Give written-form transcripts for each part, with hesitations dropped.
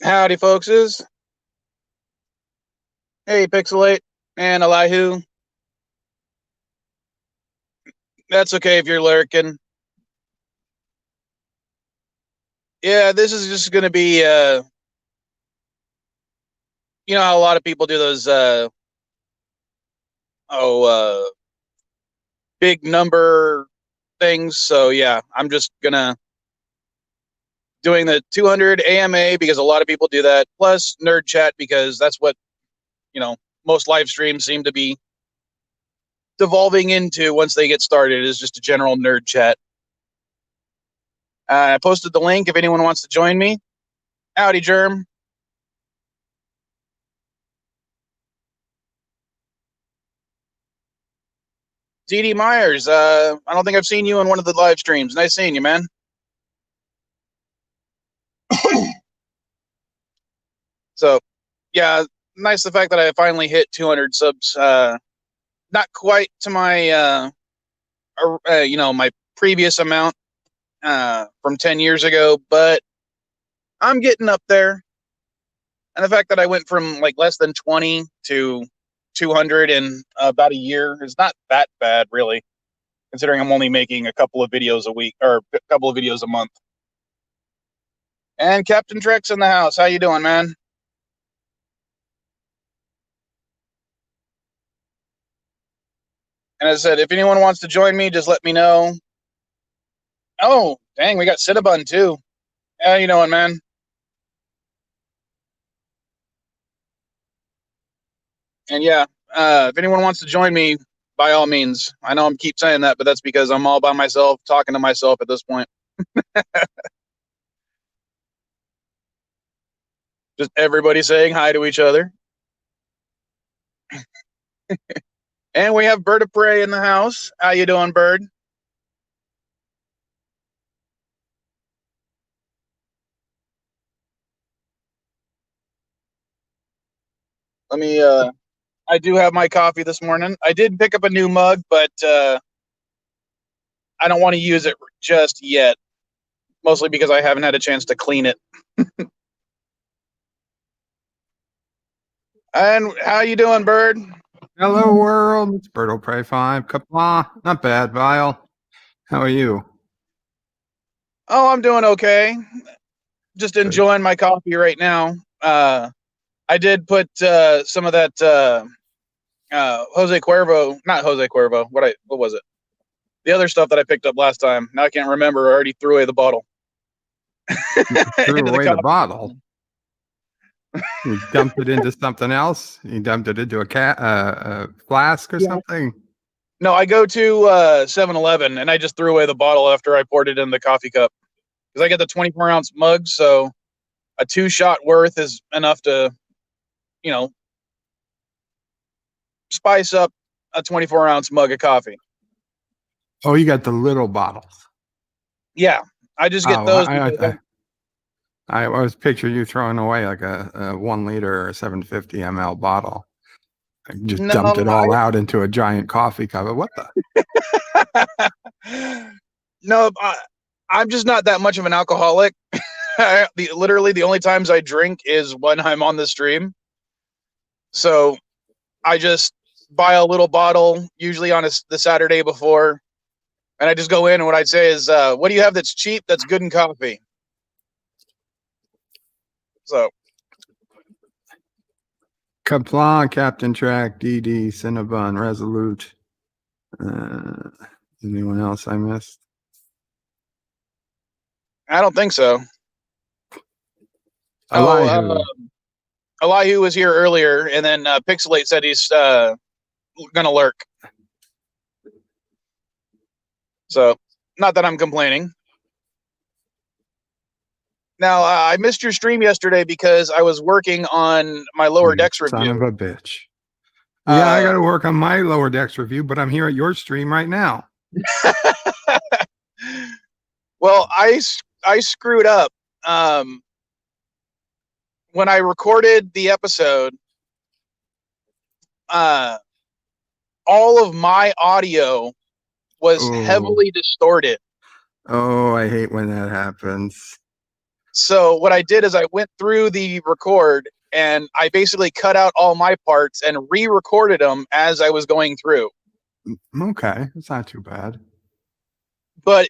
Howdy, folkses. Hey, Pixelate and Elihu. That's okay if you're lurking. Yeah, this is just going to be, you know how a lot of people do those, big number things. So, yeah, I'm just going to doing the 200 AMA because a lot of people do that, plus nerd chat because that's what, most live streams seem to be devolving into once they get started, is just a general nerd chat. I posted the link if anyone wants to join me. Howdy, Germ. DD Myers, I don't think I've seen you in one of the live streams. Nice seeing you, man. So, yeah, nice the fact that I finally hit 200 subs. Not quite to my, my previous amount from 10 years ago, but I'm getting up there. And the fact that I went from like less than 20 to 200 in about a year is not that bad, really, considering I'm only making a couple of videos a week or a couple of videos a month. And Captain Trek's in the house. How you doing, man? And as I said, if anyone wants to join me, just let me know. Oh, dang, we got Cinnabon too. How you doing, man? And yeah, if anyone wants to join me, by all means. I know I'm keep saying that, but that's because I'm all by myself, talking to myself at this point. Just everybody saying hi to each other. And we have Bird of Prey in the house. How you doing, Bird? Let me I do have my coffee this morning. I did pick up a new mug, but I don't want to use it just yet. Mostly because I haven't had a chance to clean it. And how you doing, Bird? Hello, world. It's Birdo Prey 5. Kapla. Not bad, Vile. How are you? Oh, I'm doing okay. Just enjoying my coffee right now. I did put some of that Jose Cuervo, not Jose Cuervo. What was it? The other stuff that I picked up last time. Now I can't remember. I already threw away the bottle. Threw away the bottle. You dumped it into something else? You dumped it into a flask or something? No, I go to 7-Eleven and I just threw away the bottle after I poured it in the coffee cup. Because I get the 24-ounce mug, so a 2-shot worth is enough to, spice up a 24-ounce mug of coffee. Oh, you got the little bottles. Yeah, I just get those. I was picturing you throwing away like a 1 liter or 750 ml bottle. I just dumped it all out into a giant coffee cup. What the? No, I'm just not that much of an alcoholic. Literally, the only times I drink is when I'm on the stream. So I just buy a little bottle, usually on the Saturday before, and I just go in, and what I'd say is, what do you have that's cheap, that's good in coffee? So. Kaplan, Captain Track, DD, Cinnabon, Resolute. Anyone else I missed? I don't think so. Elihu was here earlier, and then Pixelate said he's gonna lurk. So, not that I'm complaining. Now, I missed your stream yesterday because I was working on my Lower Decks review. Son of a bitch. Yeah, I got to work on my Lower Decks review, but I'm here at your stream right now. Well, I screwed up. When I recorded the episode, all of my audio was heavily distorted. Oh, I hate when that happens. So what I did is I went through the record and I basically cut out all my parts and re-recorded them as I was going through. Okay, it's not too bad. But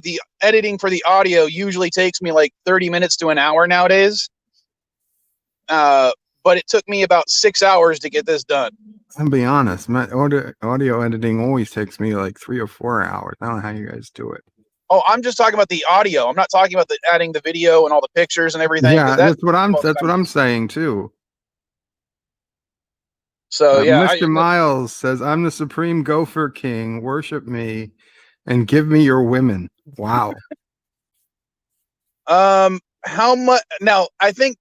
the editing for the audio usually takes me like 30 minutes to an hour nowadays. But it took me about 6 hours to get this done. I'll be honest, my audio editing always takes me like 3 or 4 hours. I don't know how you guys do it. Oh, I'm just talking about the audio. I'm not talking about adding the video and all the pictures and everything. Yeah, that's what I'm saying too. So yeah, Mr. Miles says, "I'm the supreme gopher king. Worship me, and give me your women." Wow. How much? Now I think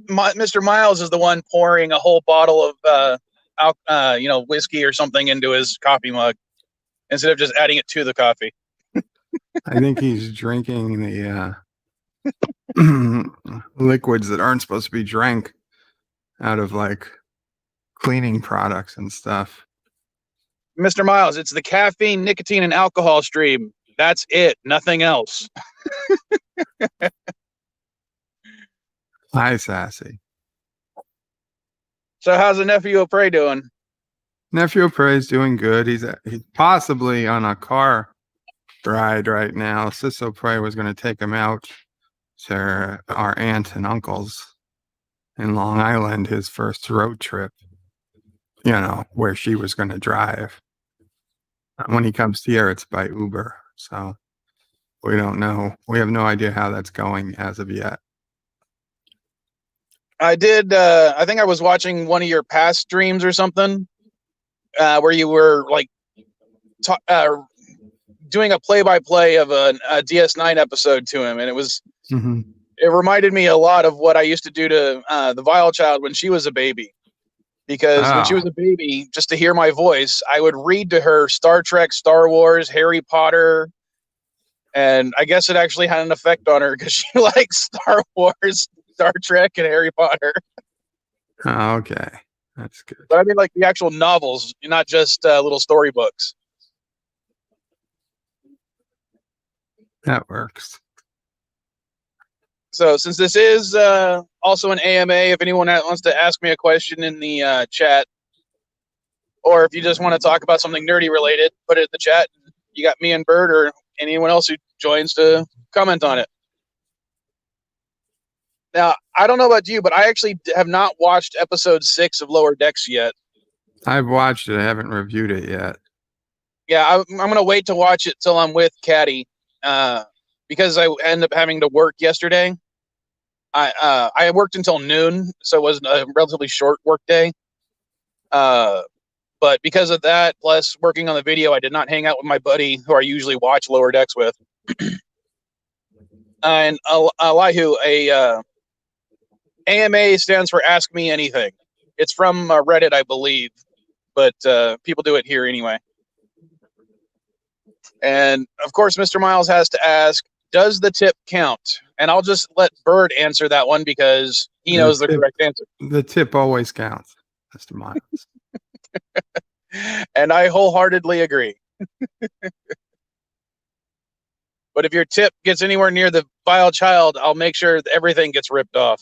Mr. Miles is the one pouring a whole bottle of whiskey or something into his coffee mug instead of just adding it to the coffee. I think he's drinking the liquids that aren't supposed to be drank out of like cleaning products and stuff. Mr. Miles, it's the caffeine, nicotine, and alcohol stream. That's it. Nothing else. Hi, Sassy. So how's the nephew of Prey doing? Nephew of Prey's doing good. He's possibly on a car ride right now. Sis Prey was going to take him out to our aunt and uncle's in Long Island, his first road trip, where she was going to drive. When he comes here, it's by Uber. So we don't know. We have no idea how that's going as of yet. I did. I think I was watching one of your past streams or something where you were like doing a play-by-play of a DS9 episode to him, and it was it reminded me a lot of what I used to do to the Vile Child when she was a baby. Because when she was a baby, just to hear my voice, I would read to her Star Trek, Star Wars, Harry Potter, and I guess it actually had an effect on her because she likes Star Wars, Star Trek, and Harry Potter. Oh, okay, that's good. But I mean, like the actual novels, not just little storybooks. That works. So since this is also an AMA, if anyone wants to ask me a question in the chat, or if you just want to talk about something nerdy related, put it in the chat. You got me and Bird or anyone else who joins to comment on it. Now, I don't know about you, but I actually have not watched episode 6 of Lower Decks yet. I've watched it. I haven't reviewed it yet. Yeah, I'm going to wait to watch it till I'm with Caddy because I ended up having to work yesterday. I worked until noon, so it was a relatively short work day. But because of that, plus working on the video, I did not hang out with my buddy who I usually watch Lower Decks with. And Elihu, AMA stands for Ask Me Anything. It's from Reddit, I believe, but people do it here anyway. And of course, Mr. Miles has to ask, does the tip count? And I'll just let Bird answer that one because he knows the correct answer. The tip always counts, Mr. Miles. And I wholeheartedly agree. But if your tip gets anywhere near the Vile Child, I'll make sure that everything gets ripped off.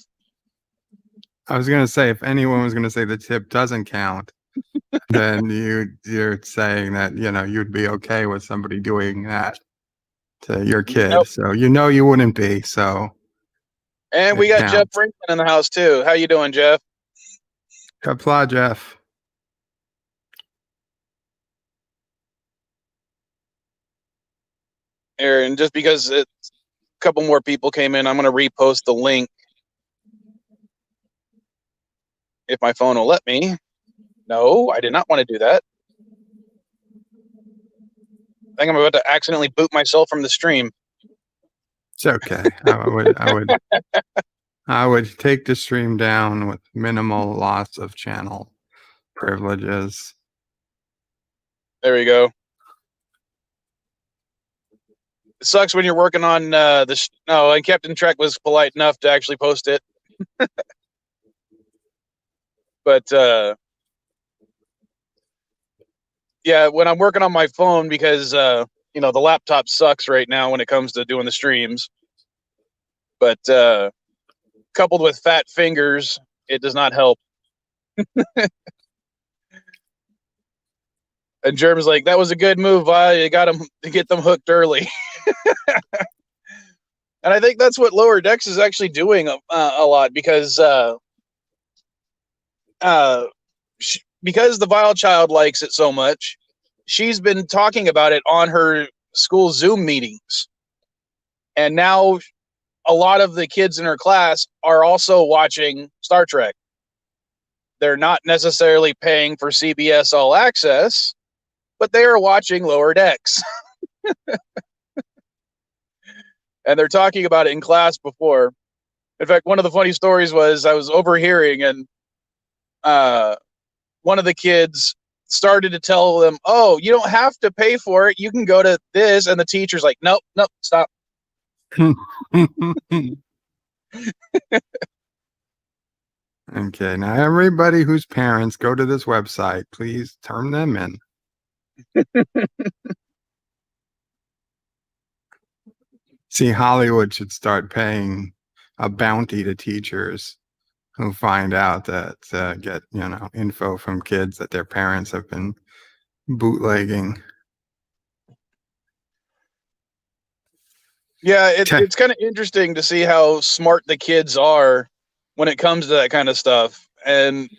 I was going to say, if anyone was going to say the tip doesn't count, then you're saying that, you'd be okay with somebody doing that to your kid. Nope. So, you wouldn't be. So, and we got counts. Jeff Brinkman in the house too. How you doing, Jeff? Kapla, Jeff. And just because a couple more people came in, I'm going to repost the link if my phone will let me. No, I did not want to do that. I think I'm about to accidentally boot myself from the stream. It's okay. I would take the stream down with minimal loss of channel privileges. There we go. It sucks when you're working on this. No, and Captain Trek was polite enough to actually post it. But yeah, when I'm working on my phone, because the laptop sucks right now when it comes to doing the streams. But coupled with fat fingers, it does not help. And Germ's like, that was a good move. You got them to get them hooked early. And I think that's what Lower Decks is actually doing a lot because because the Vile Child likes it so much, she's been talking about it on her school Zoom meetings. And now a lot of the kids in her class are also watching Star Trek. They're not necessarily paying for CBS All Access, but they are watching Lower Decks. And they're talking about it in class before. In fact, one of the funny stories was I was overhearing, and one of the kids started to tell them, "Oh, you don't have to pay for it. You can go to this." And the teacher's like, "Nope, nope, stop." Okay, now everybody whose parents go to this website, please turn them in. See, Hollywood should start paying a bounty to teachers who find out that get info from kids that their parents have been bootlegging. Yeah, it's kind of interesting to see how smart the kids are when it comes to that kind of stuff. And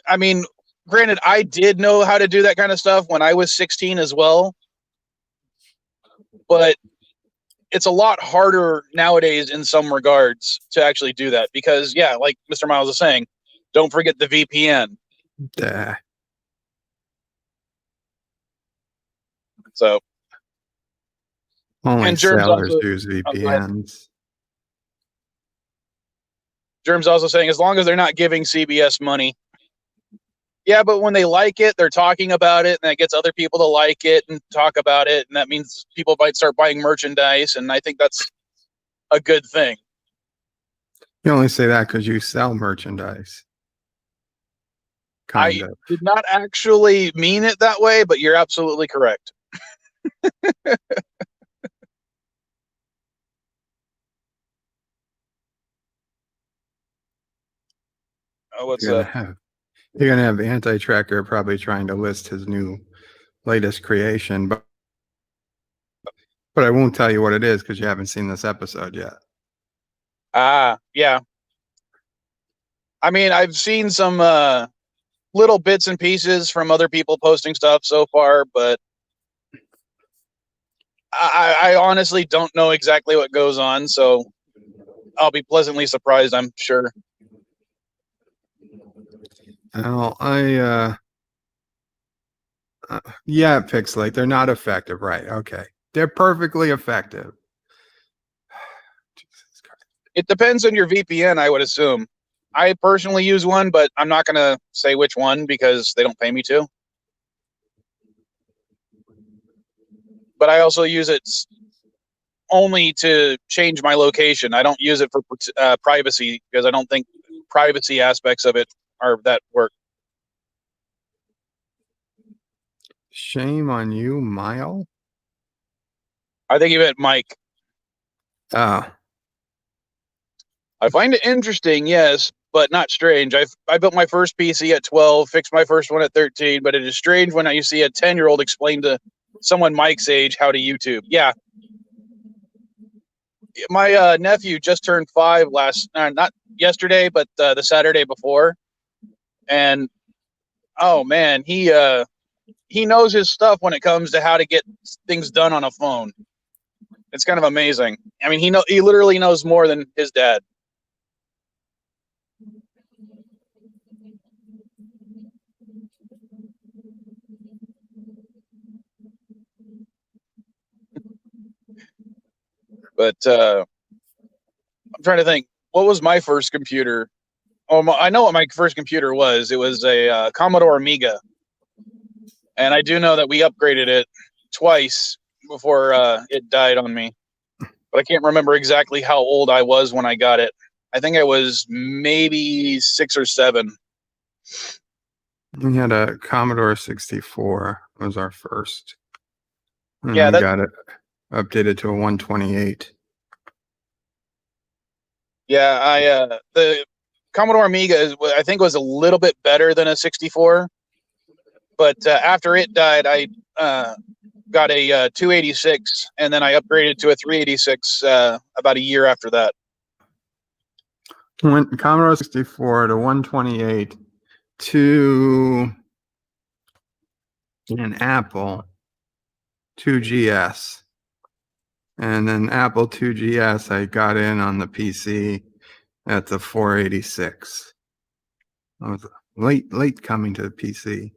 I mean, granted, I did know how to do that kind of stuff when I was 16 as well, but it's a lot harder nowadays in some regards to actually do that because, yeah, like Mr. Miles is saying, don't forget the VPN. So, only and Germ's sailors also, use VPNs. Germ's also saying as long as they're not giving CBS money. Yeah, but when they like it, they're talking about it, and that gets other people to like it and talk about it, and that means people might start buying merchandise, and I think that's a good thing. You only say that because you sell merchandise. I did not actually mean it that way, but you're absolutely correct. What's up? You're gonna have Anti-Tracker probably trying to list his new latest creation, but I won't tell you what it is because you haven't seen this episode yet. Yeah. I mean, I've seen some little bits and pieces from other people posting stuff so far, but I honestly don't know exactly what goes on, so I'll be pleasantly surprised, I'm sure. Well, yeah, Pixelate, they're not effective, right? Okay, they're perfectly effective. Jesus Christ. It depends on your VPN, I would assume. I personally use one, but I'm not going to say which one because they don't pay me to. But I also use it only to change my location. I don't use it for privacy because I don't think privacy aspects of it are that work. Shame on you, Mile. I think you meant Mike. Oh. I find it interesting, yes, but not strange. I built my first PC at 12, fixed my first one at 13, but it is strange when you see a 10-year-old explain to someone Mike's age how to YouTube. Yeah. My nephew just turned 5 not yesterday, but the Saturday before. And, oh, man, he knows his stuff when it comes to how to get things done on a phone. It's kind of amazing. I mean, he literally knows more than his dad. But I'm trying to think, what was my first computer? Oh, I know what my first computer was. It was a Commodore Amiga. And I do know that we upgraded it twice before it died on me. But I can't remember exactly how old I was when I got it. I think I was maybe 6 or 7. We had a Commodore 64 was our first. And yeah, we got it updated to a 128. Yeah, the Commodore Amiga I think was a little bit better than a 64, but after it died, I got a 286, and then I upgraded to a 386 about a year after that. Went Commodore 64 to 128 to an Apple 2GS. And then Apple 2GS, I got in on the PC at the 486. I was late coming to the PC,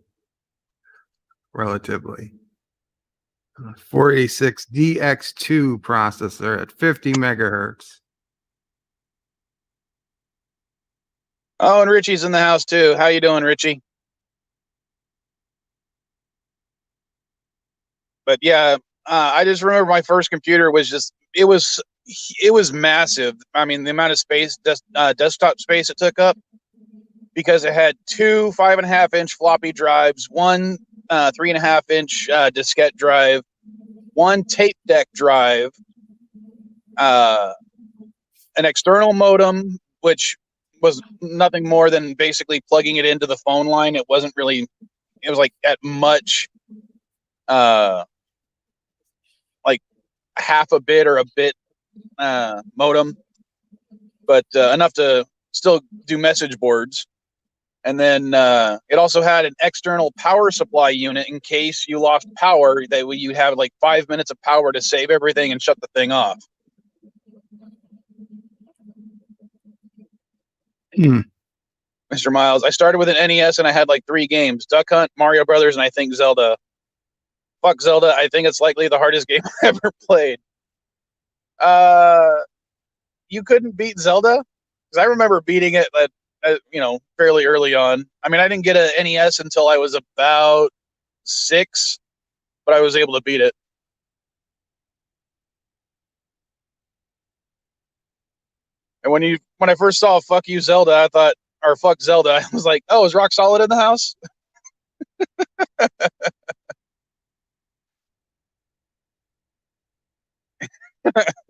relatively. 486 DX2 processor at 50 megahertz. Oh, and Richie's in the house too. How you doing, Richie? But yeah, I just remember my first computer was just it was massive. I mean, the amount of space desktop space it took up, because it had two 5.5-inch floppy drives, one 3.5-inch diskette drive, one tape deck drive, an external modem, which was nothing more than basically plugging it into the phone line. It wasn't really, it was like at much like half a bit or a bit modem, but enough to still do message boards. And then it also had an external power supply unit in case you lost power, that you have like 5 minutes of power to save everything and shut the thing off. Mr. Miles, I started with an NES and I had like 3 games: Duck Hunt, Mario Brothers, and I think Zelda. Fuck Zelda. I think it's likely the hardest game I ever played. You couldn't beat Zelda? Because I remember beating it fairly early on. I mean, I didn't get a NES until I was about 6, but I was able to beat it. And when I first saw "Fuck You Zelda," I thought, or "Fuck Zelda," I was like, "Oh, is Rock Solid in the house?"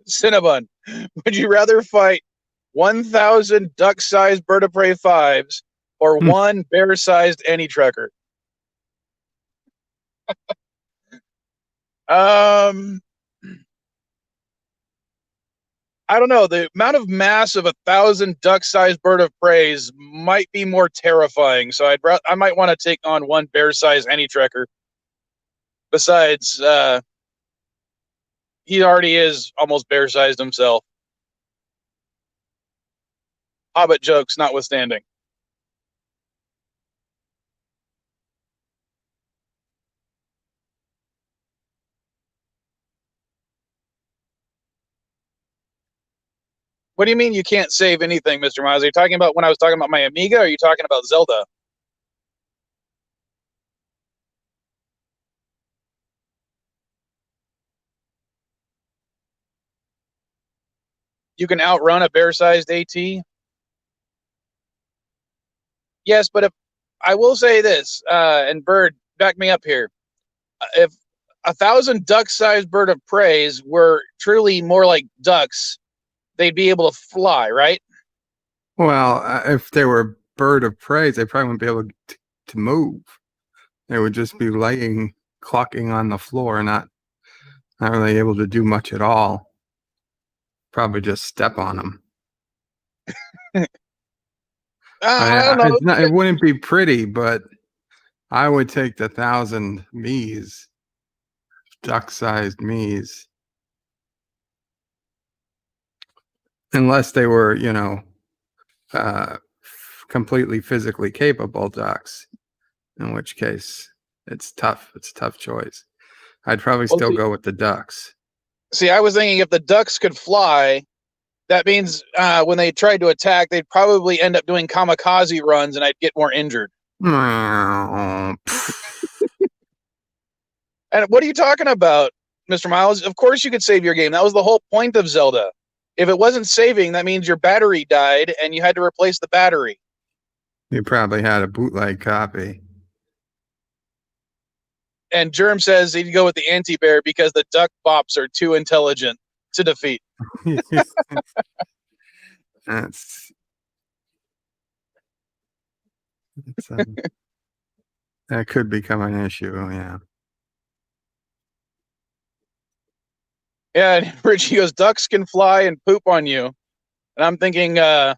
Cinnabon, would you rather fight 1,000 duck-sized bird of prey fives or one bear-sized any trucker? I don't know. The amount of mass of 1,000 duck-sized bird of preys might be more terrifying. So I might want to take on one bear-sized any trucker. Besides, he already is almost bear-sized himself. Hobbit jokes notwithstanding. What do you mean you can't save anything, Mr. Miles? Are you talking about when I was talking about my Amiga, or are you talking about Zelda? You can outrun a bear-sized AT? Yes, but if I will say this, and Bird, back me up here. If 1,000 duck-sized bird of preys were truly more like ducks, they'd be able to fly, right? Well, if they were bird of prey, they probably wouldn't be able to move. They would just be laying, clucking on the floor, not really able to do much at all. Probably just step on them. I don't know. It wouldn't be pretty, but I would take the 1,000 me's, duck-sized me's. Unless they were, completely physically capable ducks, in which case it's tough. It's a tough choice. I'd probably still go with the ducks. See, I was thinking if the ducks could fly, that means when they tried to attack, they'd probably end up doing kamikaze runs, and I'd get more injured. And what are you talking about, Mr. Miles? Of course you could save your game. That was the whole point of Zelda. If it wasn't saving, that means your battery died and you had to replace the battery. You probably had a bootleg copy. And Germ says he'd go with the anti-bear because the duck bops are too intelligent to defeat. That's it's, that could become an issue. Yeah. Yeah, and Richie goes, ducks can fly and poop on you. And I'm thinking that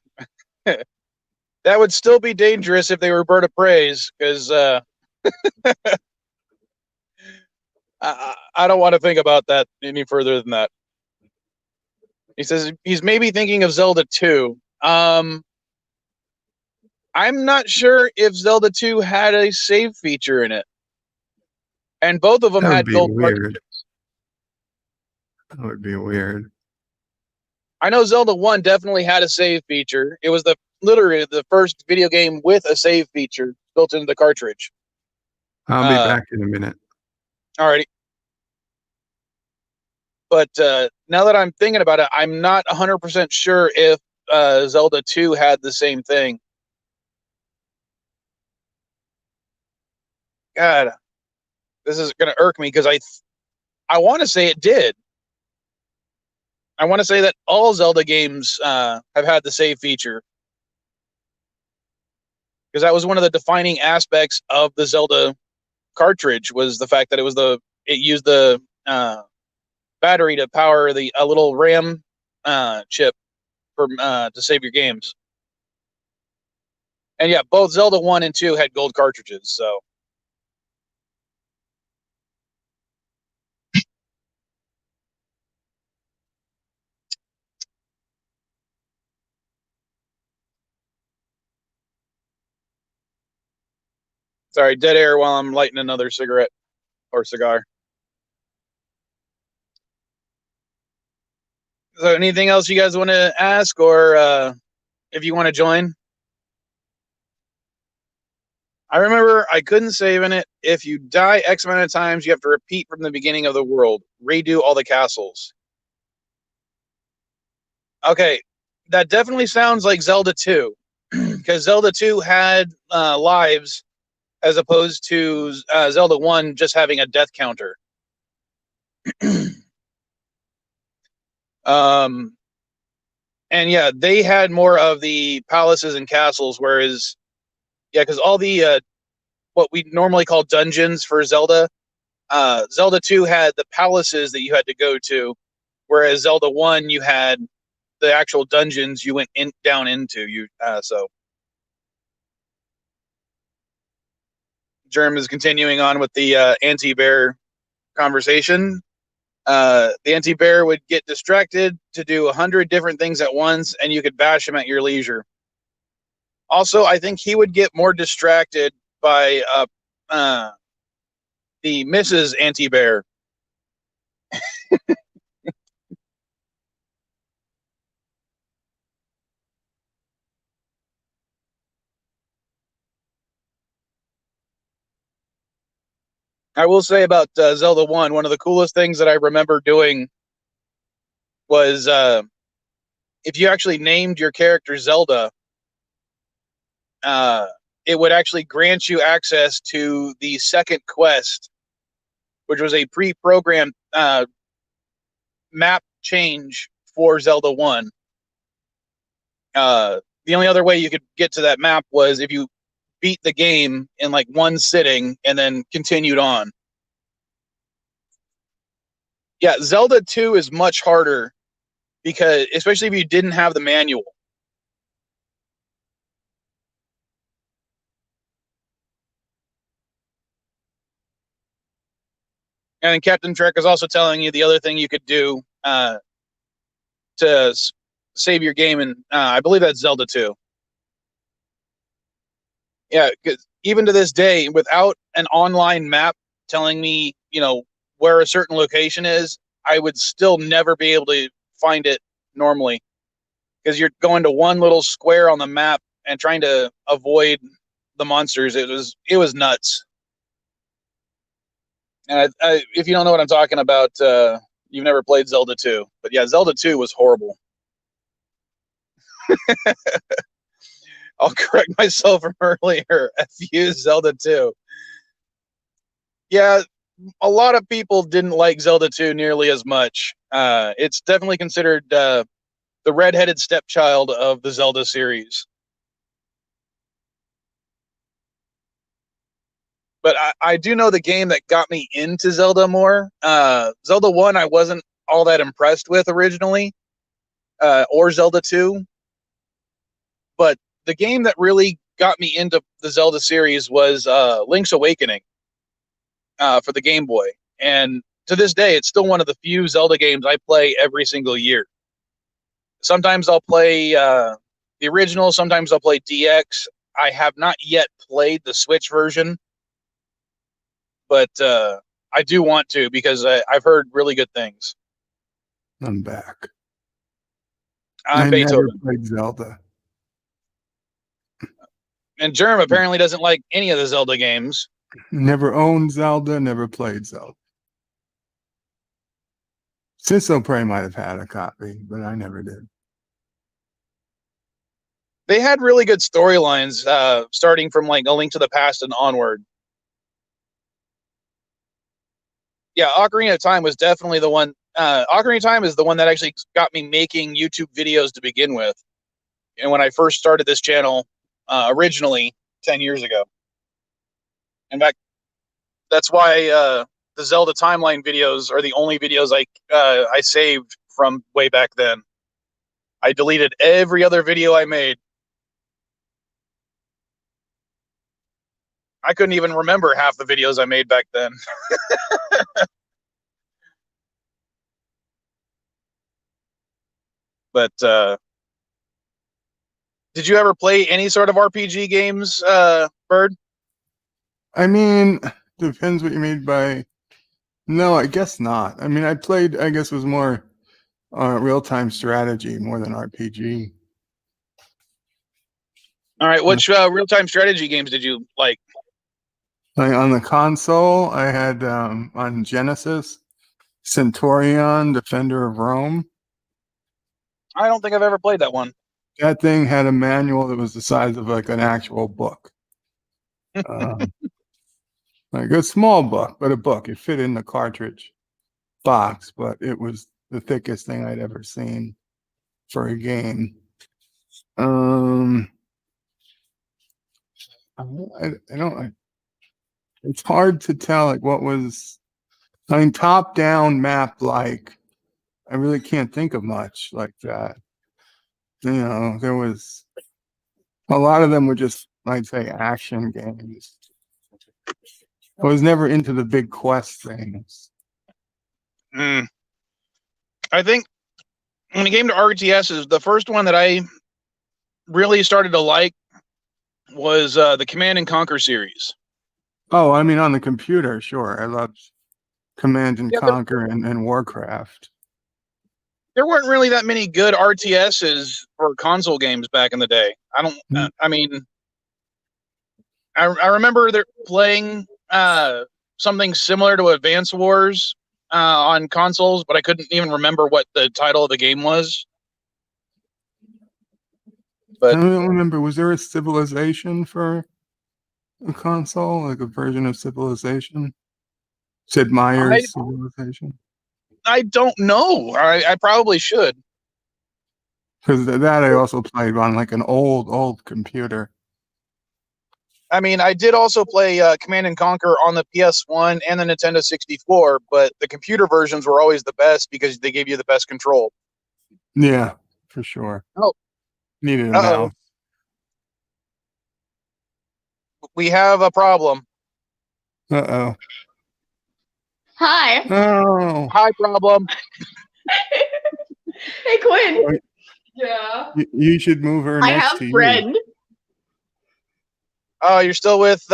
would still be dangerous if they were bird of prey, because I don't want to think about that any further than that. He says he's maybe thinking of Zelda 2. I'm not sure if Zelda 2 had a save feature in it. And both of them That would had be gold weird. cartridges. That would be weird. I know Zelda 1 definitely had a save feature. It was literally the first video game with a save feature built into the cartridge. I'll be back in a minute. Alrighty. But now that I'm thinking about it, I'm not 100% sure if Zelda 2 had the same thing. God, this is going to irk me because I want to say it did. I want to say that all Zelda games have had the save feature, because that was one of the defining aspects of the Zelda cartridge, was the fact that it used the battery to power a little RAM chip for to save your games. And yeah, both Zelda 1 and 2 had gold cartridges, so. Sorry, dead air while I'm lighting another cigarette or cigar. So anything else you guys want to ask, or if you want to join? I remember I couldn't save in it. If you die X amount of times, you have to repeat from the beginning of the world, redo all the castles. Okay, that definitely sounds like Zelda 2, because Zelda 2 had lives, as opposed to Zelda 1 just having a death counter. And yeah, they had more of the palaces and castles, whereas, yeah, because all the what we normally call dungeons for Zelda, Zelda 2 had the palaces that you had to go to, whereas Zelda 1 you had the actual dungeons you went down into. So Germ is continuing on with the anti-bear conversation. The anti-bear would get distracted to do 100 different things at once, and you could bash him at your leisure. Also, I think he would get more distracted by the Mrs. Anti-Bear. I will say about Zelda 1, one of the coolest things that I remember doing was if you actually named your character Zelda, it would actually grant you access to the second quest, which was a pre-programmed map change for Zelda 1. The only other way you could get to that map was if you beat the game in like one sitting and then continued on. Yeah, Zelda 2 is much harder, because especially if you didn't have the manual. And then Captain Trek is also telling you the other thing you could do to save your game, and I believe that's Zelda 2. Yeah, because even to this day, without an online map telling me, where a certain location is, I would still never be able to find it normally, because you're going to one little square on the map and trying to avoid the monsters. It was nuts. And if you don't know what I'm talking about, you've never played Zelda 2. But yeah, Zelda 2 was horrible. I'll correct myself from earlier. F you, Zelda 2. Yeah, a lot of people didn't like Zelda 2 nearly as much. It's definitely considered the redheaded stepchild of the Zelda series. But I do know the game that got me into Zelda more. Zelda 1, I wasn't all that impressed with originally, or Zelda 2. But the game that really got me into the Zelda series was Link's Awakening for the Game Boy. And to this day, it's still one of the few Zelda games I play every single year. Sometimes I'll play the original, sometimes I'll play DX. I have not yet played the Switch version, but I do want to because I've heard really good things. I'm back. I'm I Beethoven. never played Zelda. And Germ apparently doesn't like any of the Zelda games. Never owned Zelda, never played Zelda. Ciso Prey might have had a copy, but I never did. They had really good storylines, starting from like A Link to the Past and onward. Yeah, Ocarina of Time was definitely the one. Ocarina of Time is the one that actually got me making YouTube videos to begin with. And when I first started this channel, originally 10 years ago. In fact, that's why the Zelda timeline videos are the only videos I saved from way back then. I deleted every other video I made. I couldn't even remember half the videos I made back then. But did you ever play any sort of RPG games, Bird? I mean, depends what you mean by. No, I guess not. I mean, I played. I guess it was more real-time strategy more than RPG. All right, which real-time strategy games did you like? Like on the console, I had on Genesis, Centurion, Defender of Rome. I don't think I've ever played that one. That thing had a manual that was the size of like an actual book. Like a small book, but a book. It fit in the cartridge box, but it was the thickest thing I'd ever seen for a game. I don't. It's hard to tell. Like what was. I mean, top-down map. Like I really can't think of much like that. You know, there was a lot of them were just, I'd say, action games. I was never into the big quest things. I think when it came to RTSs, the first one that I really started to like was the Command and Conquer series. Oh, I mean, on the computer, sure. I loved Command and Yeah, Conquer and Warcraft. there weren't really that many good RTSs for console games back in the day. I don't. I mean, I remember they're playing something similar to Advance Wars on consoles, but I couldn't even remember what the title of the game was. But I don't remember. Was there a Civilization for a console, like a version of Civilization? Sid Meier's Civilization? I don't know. I probably should. Because that I also played on like an old computer. I mean, I did also play Command and Conquer on the PS1 and the Nintendo 64, but the computer versions were always the best because they gave you the best control. Yeah, for sure. Oh, Needed a mouse. We have a problem. Uh-oh. Hi. Oh. Hi, problem. Hey, Quinn. Wait. Yeah. You should move her I next have to friend. Oh, you're still with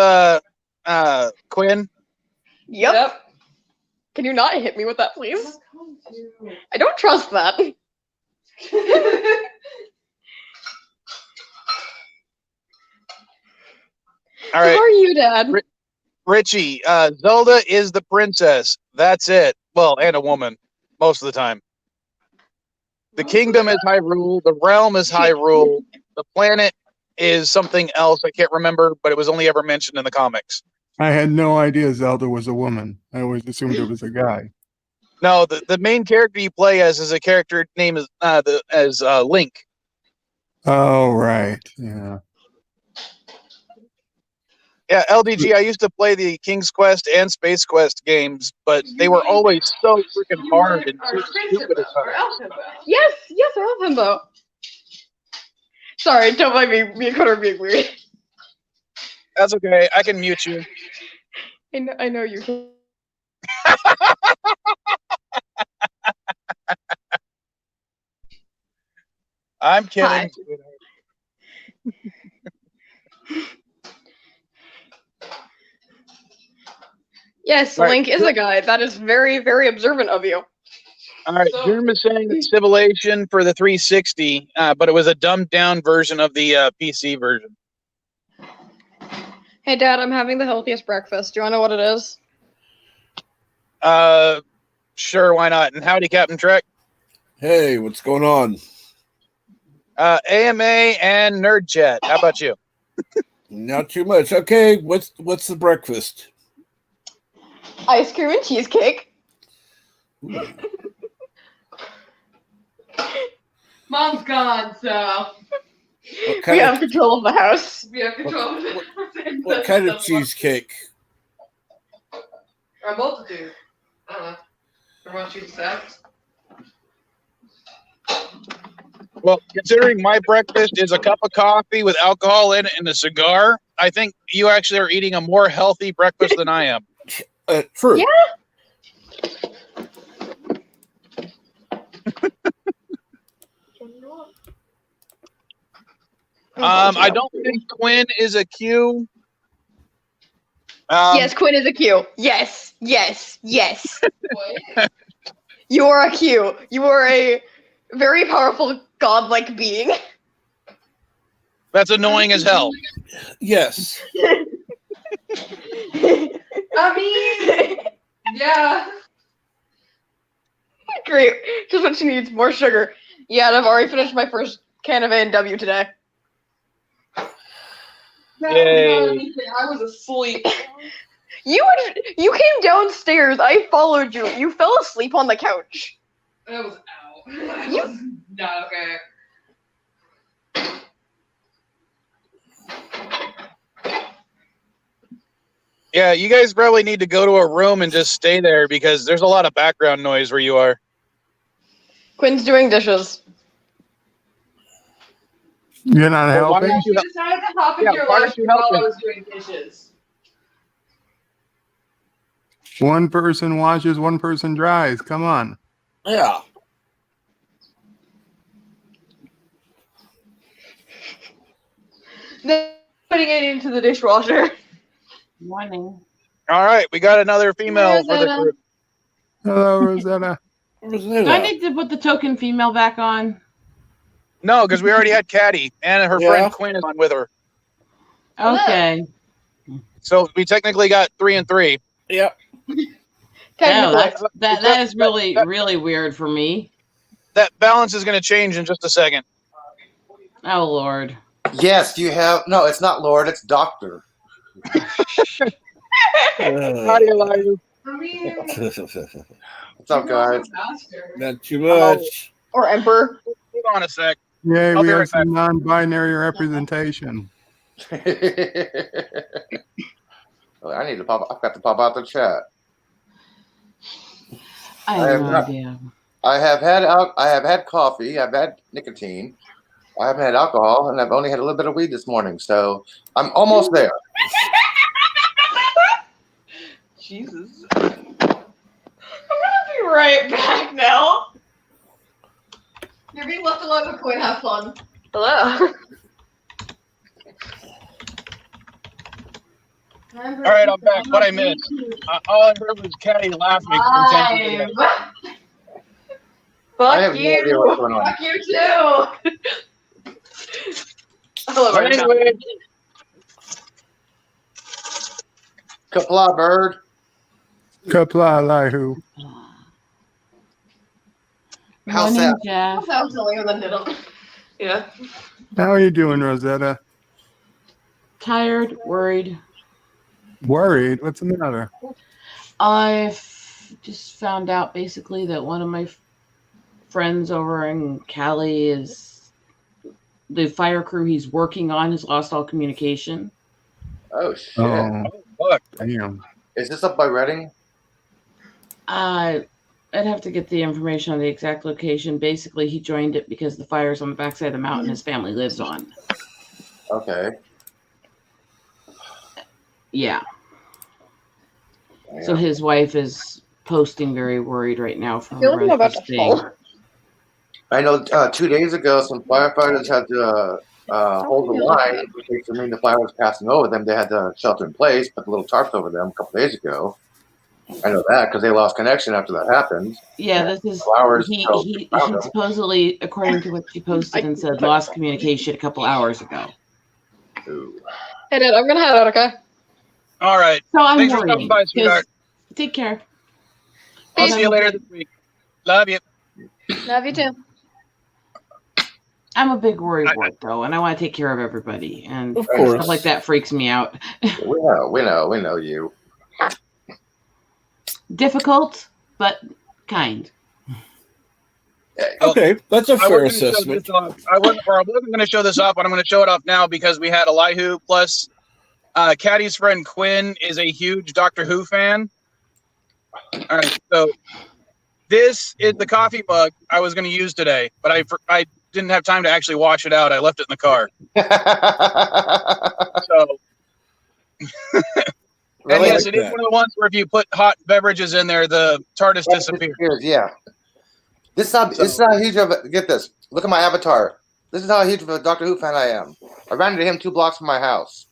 Quinn? Yep. Can you not hit me with that, please? I don't trust that. All right. How are you, Dad? Richie, Zelda is the princess. That's it. Well, and a woman most of the time. The kingdom is Hyrule. The realm is Hyrule. The planet is something else. I can't remember, but it was only ever mentioned in the comics. I had no idea Zelda was a woman. I always assumed it was a guy. No, the main character you play as is a character named as Link. Oh, right. Yeah. Yeah, LDG. I used to play the King's Quest and Space Quest games, but they were always so freaking hard and super stupid at times. Yes, I love himbo. Sorry, don't mind me and Connor being weird. That's okay. I can mute you. I know you can. I'm kidding. Hi. Yes, Right. Link is a guy. That is very, very observant of you. All right, Jerm is saying that Civilization for the 360, but it was a dumbed down version of the PC version. Hey, Dad, I'm having the healthiest breakfast. Do you want to know what it is? Sure, why not? And howdy, Captain Trek. Hey, what's going on? AMA and Nerd Chat. How about you? Not too much. Okay, what's the breakfast? Ice cream and cheesecake. Mom's gone, so We have control of the house. we have control of it. What kind of cheesecake? Or a multitude. I don't know. Everyone choose sex. Well, considering my breakfast is a cup of coffee with alcohol in it and a cigar, I think you actually are eating a more healthy breakfast than I am. True. Yeah. I don't think Quinn is a Q. Yes, Quinn is a Q. Yes. What? You are a Q. You are a very powerful godlike being. That's annoying as hell. Yes. I mean, yeah. Great. Just when she needs more sugar. Yeah, and I've already finished my first can of A&W today. No, Yay. not anything. I was asleep. You came downstairs. I followed you. You fell asleep on the couch. I was out. I You- was not okay. Yeah, you guys probably need to go to a room and just stay there because there's a lot of background noise where you are. Quinn's doing dishes. You're not Well, why helping? don't She decided to hop Yeah, into your why life don't you while help I me? was doing dishes. One person washes, one person dries. Come on. Yeah. Then putting it into the dishwasher. Morning. All right, we got another female for the group. Hello, Rosetta. Do I need to put the token female back on? No, because we already had Caddy and her Yeah. friend Quinn is on with her. Okay. So we technically got 3 and 3. Yep. No, Technically. that is really weird for me. That balance is going to change in just a second. Oh Lord. Yes, you have. No, it's not Lord, it's Doctor. How do you like it? I mean, What's up, guys? Not too much. Or Emperor. Hold on a sec. Yay, I'll we be have right some non-binary representation. Oh, I need to pop. I've got to pop out the chat. I I have am no not- idea. I have had coffee. I've had nicotine. I haven't had alcohol, and I've only had a little bit of weed this morning. So I'm almost there. Jesus. I'm gonna be right back now. You're being left alone with Quinn. Have fun. Hello. All right, I'm back. What I missed? All I heard was Caddy laughing. I I have Fuck no idea what's going you. on. Fuck you too. Hello, But anyway, Kapla bird. Kapla lahu. How's Morning, that? Jeff. That was sillier than didn't. Yeah. How are you doing, Rosetta? Tired, worried. Worried? What's the matter? I just found out basically that one of my friends over in Cali is the fire crew he's working on has lost all communication. Oh shit! Oh, Fuck. damn. Is this up by Reading? I'd have to get the information on the exact location. Basically, he joined it because the fire's on the backside of the mountain his family lives on. Okay. Yeah. Damn. So his wife is posting very worried right now from I feel like I'm about to Rescue fall. I know 2 days ago, some firefighters had to hold the line because the fire was passing over them. They had to shelter in place, put the little tarps over them a couple days ago. I know that because they lost connection after that happened. Yeah, this is Flowers. he supposedly, according to what she posted and said, lost communication a couple hours ago. Ooh. Hey, Dad, I'm gonna head out, okay? All right. So I'm Thanks for stopping worrying. by, sweetheart. Take care. I'll see you later this week. Love you. Love you too. I'm a big worrywart though, and I want to take care of everybody, and Of course. stuff like that freaks me out. We know you. Difficult, but kind. Okay, that's a I fair wasn't assessment. I wasn't going to show this off, but I'm going to show it off now because we had Elihu plus Caddy's friend Quinn is a huge Doctor Who fan. All right, so this is the coffee mug I was going to use today, but I didn't have time to actually wash it out. I left it in the car. So, and yes, it is one of the ones where if you put hot beverages in there, the TARDIS disappears. Yeah. This is how huge of a, get this. Look at my avatar. This is how huge of a Doctor Who fan I am. I ran into him 2 blocks from my house.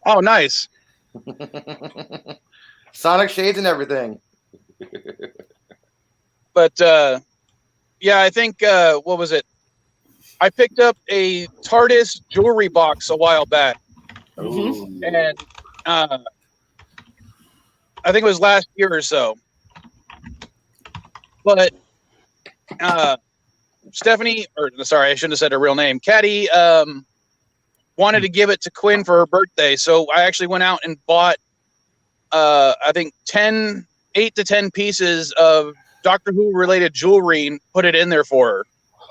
Oh, nice. Sonic shades and everything. But yeah, I think what was it? I picked up a TARDIS jewelry box a while back, and I think it was last year or so. But Stephanie, or sorry, I shouldn't have said her real name. Caddy wanted to give it to Quinn for her birthday, so I actually went out and bought I think 8 to 10 pieces of Doctor Who related jewelry and put it in there for her.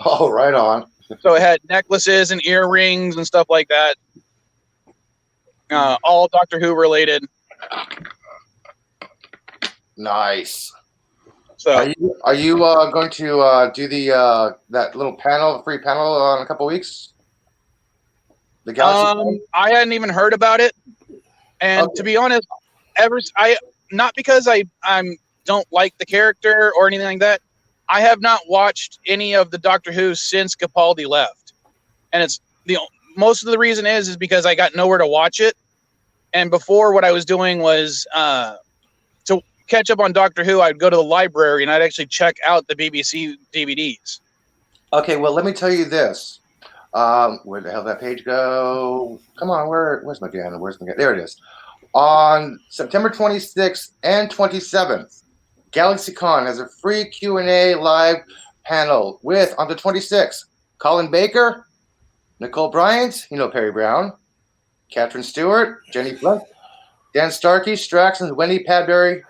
Oh, right on. So it had necklaces and earrings and stuff like that. All Doctor Who related. Nice. So are you going to do the that little panel, free panel, in a couple weeks? The Galaxy. I hadn't even heard about it, and to be honest, not because I don't like the character or anything like that. I have not watched any of the Doctor Who since Capaldi left, and it's most of the reason is because I got nowhere to watch it, and before what I was doing was to catch up on Doctor Who, I'd go to the library and I'd actually check out the BBC DVDs. Okay, well, let me tell you this. Where the hell did that page go? Come on, where's my Gana? There it is. On September 26th and 27th, GalaxyCon has a free Q&A live panel with, on the 26th, Colin Baker, Nicole Bryant, Perry Brown, Catherine Stewart, Jenny Flint, Dan Starkey, Strax, and Wendy Padbury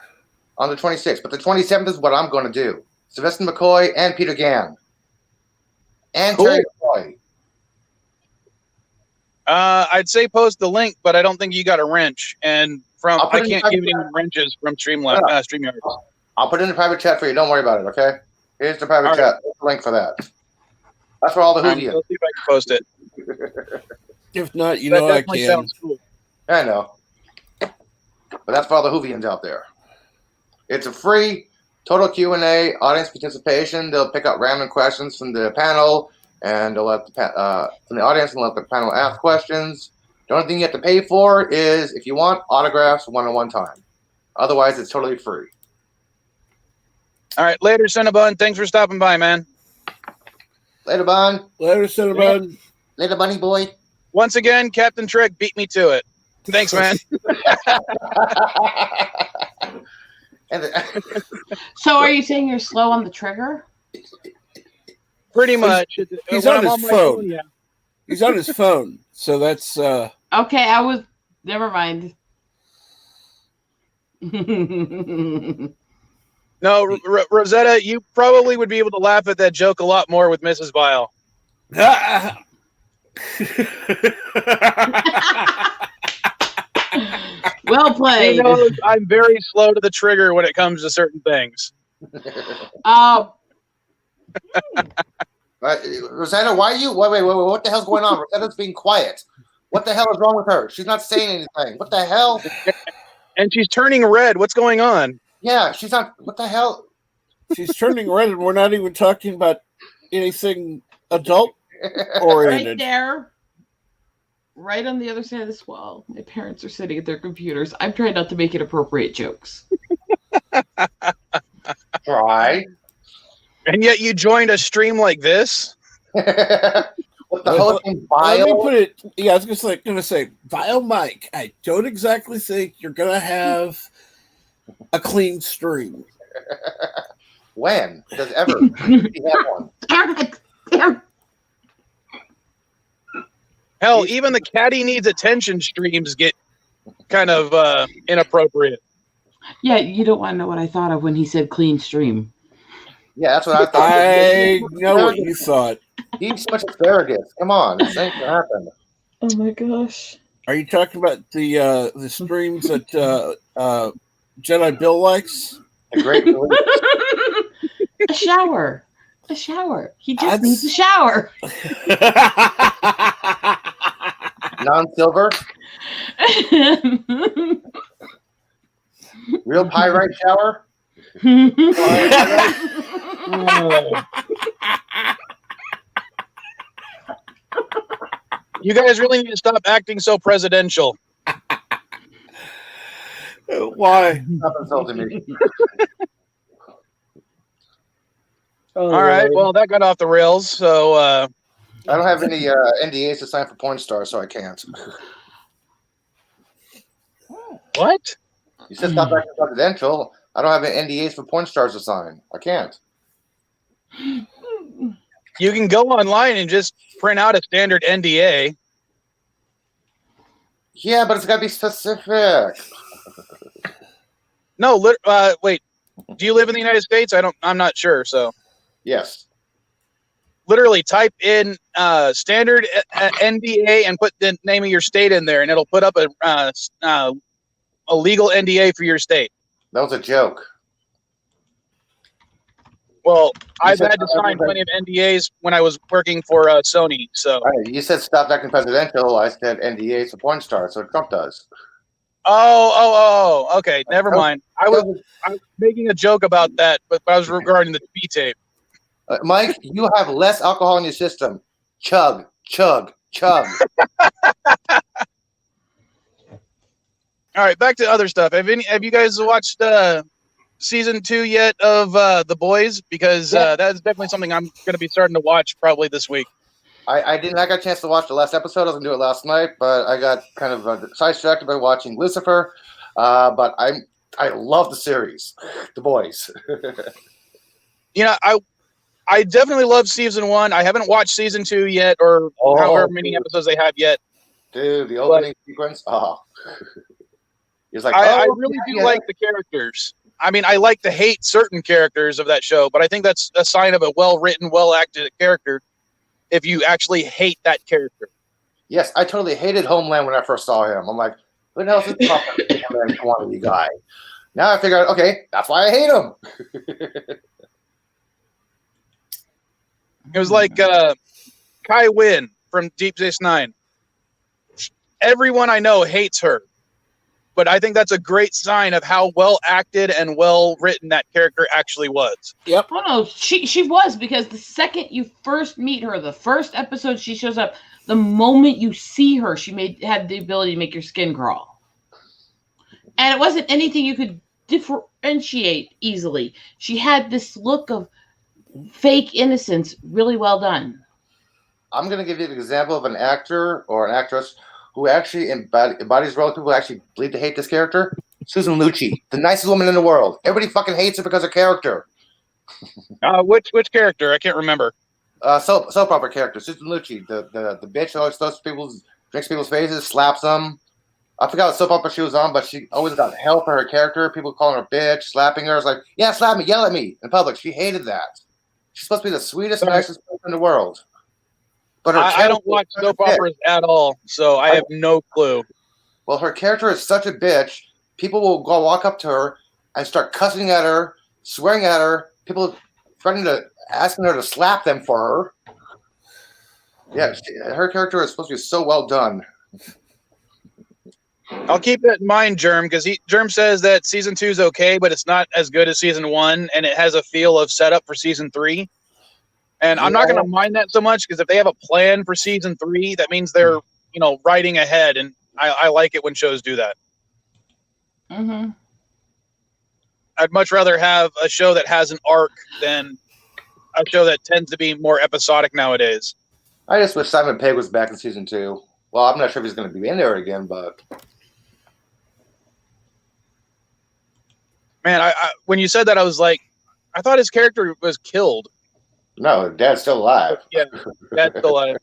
on the 26th. But the 27th is what I'm going to do. Sylvester McCoy and Peter Gann. And Terry McCoy. I'd say post the link, but I don't think you got a wrench. And I can't give you any wrenches from StreamYard. I'll put it in the private chat for you. Don't worry about it, okay? Here's the private chat. There's the link for that. That's for all the Whovians. Let's see if I can post it. If not, I can. Sounds cool. I know. But that's for all the Whovians out there. It's a free total Q&A, audience participation. They'll pick up random questions from the panel, and they'll let from the audience and let the panel ask questions. The only thing you have to pay for is if you want autographs one-on-one time. Otherwise, it's totally free. All right, later, Cinnabon. Thanks for stopping by, man. Later, Bun. Later, Cinnabon. Yeah. Later, Bunny Boy. Once again, Captain Trick beat me to it. Thanks, man. So are you saying you're slow on the trigger? Pretty much. He's on his phone. Yeah. He's on his phone. So that's... Okay, never mind. No, Rosetta, you probably would be able to laugh at that joke a lot more with Mrs. Vile. Well played. He knows I'm very slow to the trigger when it comes to certain things. Rosanna, why are you? Wait, what the hell's going on? Rosanna's being quiet. What the hell is wrong with her? She's not saying anything. What the hell? And she's turning red. What's going on? Yeah, she's not. What the hell? She's turning red, and we're not even talking about anything adult oriented. Right there. Right on the other side of this wall. My parents are sitting at their computers. I'm trying not to make inappropriate jokes. Try. And yet you joined a stream like this? What the hell is Vile? Let me put it. Yeah, I was gonna say, Vile Mike. I don't exactly think you're gonna have a clean stream. When does ever he have one? Hell, even the Caddy Needs Attention streams get kind of inappropriate. Yeah, you don't want to know what I thought of when he said clean stream. Yeah, that's what I thought. I know what you thought. Eat so much asparagus. Come on, this ain't gonna happen. Oh my gosh. Are you talking about the streams that Jedi Bill likes? A great A shower. A shower. He just needs a shower. Non-silver, real pyrite shower. You guys really need to stop acting so presidential. Why? Stop insulting me. All right, well, that got off the rails, so... I don't have any NDAs to sign for porn stars, so I can't. What? You said stop acting confidential. I don't have any NDAs for porn stars to sign. I can't. You can go online and just print out a standard NDA. Yeah, but it's got to be specific. No, wait. Do you live in the United States? I'm not sure, so... Yes. Literally type in standard NDA and put the name of your state in there, and it'll put up a legal NDA for your state. That was a joke. Well, I've had to sign plenty of NDAs when I was working for Sony. So you said stop acting presidential. I said NDAs for porn stars, so Trump does. Oh, okay. Never mind. I was making a joke about that, but I was regarding the T tape. Mike, you have less alcohol in your system. Chug, chug, chug. All right, back to other stuff. Have you guys watched season 2 yet of The Boys? Because that's definitely something I'm going to be starting to watch probably this week. I got a chance to watch the last episode. I was going to do it last night, but I got kind of sidetracked by watching Lucifer. But I love the series, The Boys. You know, I definitely love season 1. I haven't watched season 2 yet, or however many episodes they have yet. Dude, the opening sequence. Oh, it's like I really do like the characters. I mean, I like to hate certain characters of that show, but I think that's a sign of a well-written, well-acted character if you actually hate that character. Yes, I totally hated Homeland when I first saw him. I'm like, who the hell is this Homeland quantity guy? Now I figure out, okay, that's why I hate him. It was like Kai Wynn from Deep Space Nine. Everyone I know hates her, but I think that's a great sign of how well acted and well written that character actually was. Yep. Oh no, she was, because the second you first meet her, the first episode she shows up, the moment you see her, she had the ability to make your skin crawl, and it wasn't anything you could differentiate easily. She had this look of fake innocence, really well done. I'm going to give you an example of an actor or an actress who actually embodies role people who actually bleed to hate this character. Susan Lucci, the nicest woman in the world. Everybody fucking hates her because of character. Which character? I can't remember. Soap opera character, Susan Lucci, the bitch who always drinks people's faces, slaps them. I forgot what soap opera she was on, but she always got hell for her character. People calling her bitch, slapping her. It's like, yeah, slap me, yell at me in public. She hated that. She's supposed to be the sweetest, nicest person in the world. But her I don't watch soap operas at all, so I have no clue. Well, her character is such a bitch. People will go walk up to her and start cussing at her, swearing at her. People asking her to slap them for her. Yeah, her character is supposed to be so well done. I'll keep that in mind, Germ, because Germ says that season 2 is okay, but it's not as good as season 1, and it has a feel of setup for season 3. And I'm not going to mind that so much, because if they have a plan for season 3, that means they're, writing ahead, and I like it when shows do that. Mm-hmm. I'd much rather have a show that has an arc than a show that tends to be more episodic nowadays. I just wish Simon Pegg was back in season 2. Well, I'm not sure if he's going to be in there again, but man, I when you said that, I was like, I thought his character was killed. No, Dad's still alive. Yeah, Dad's still alive.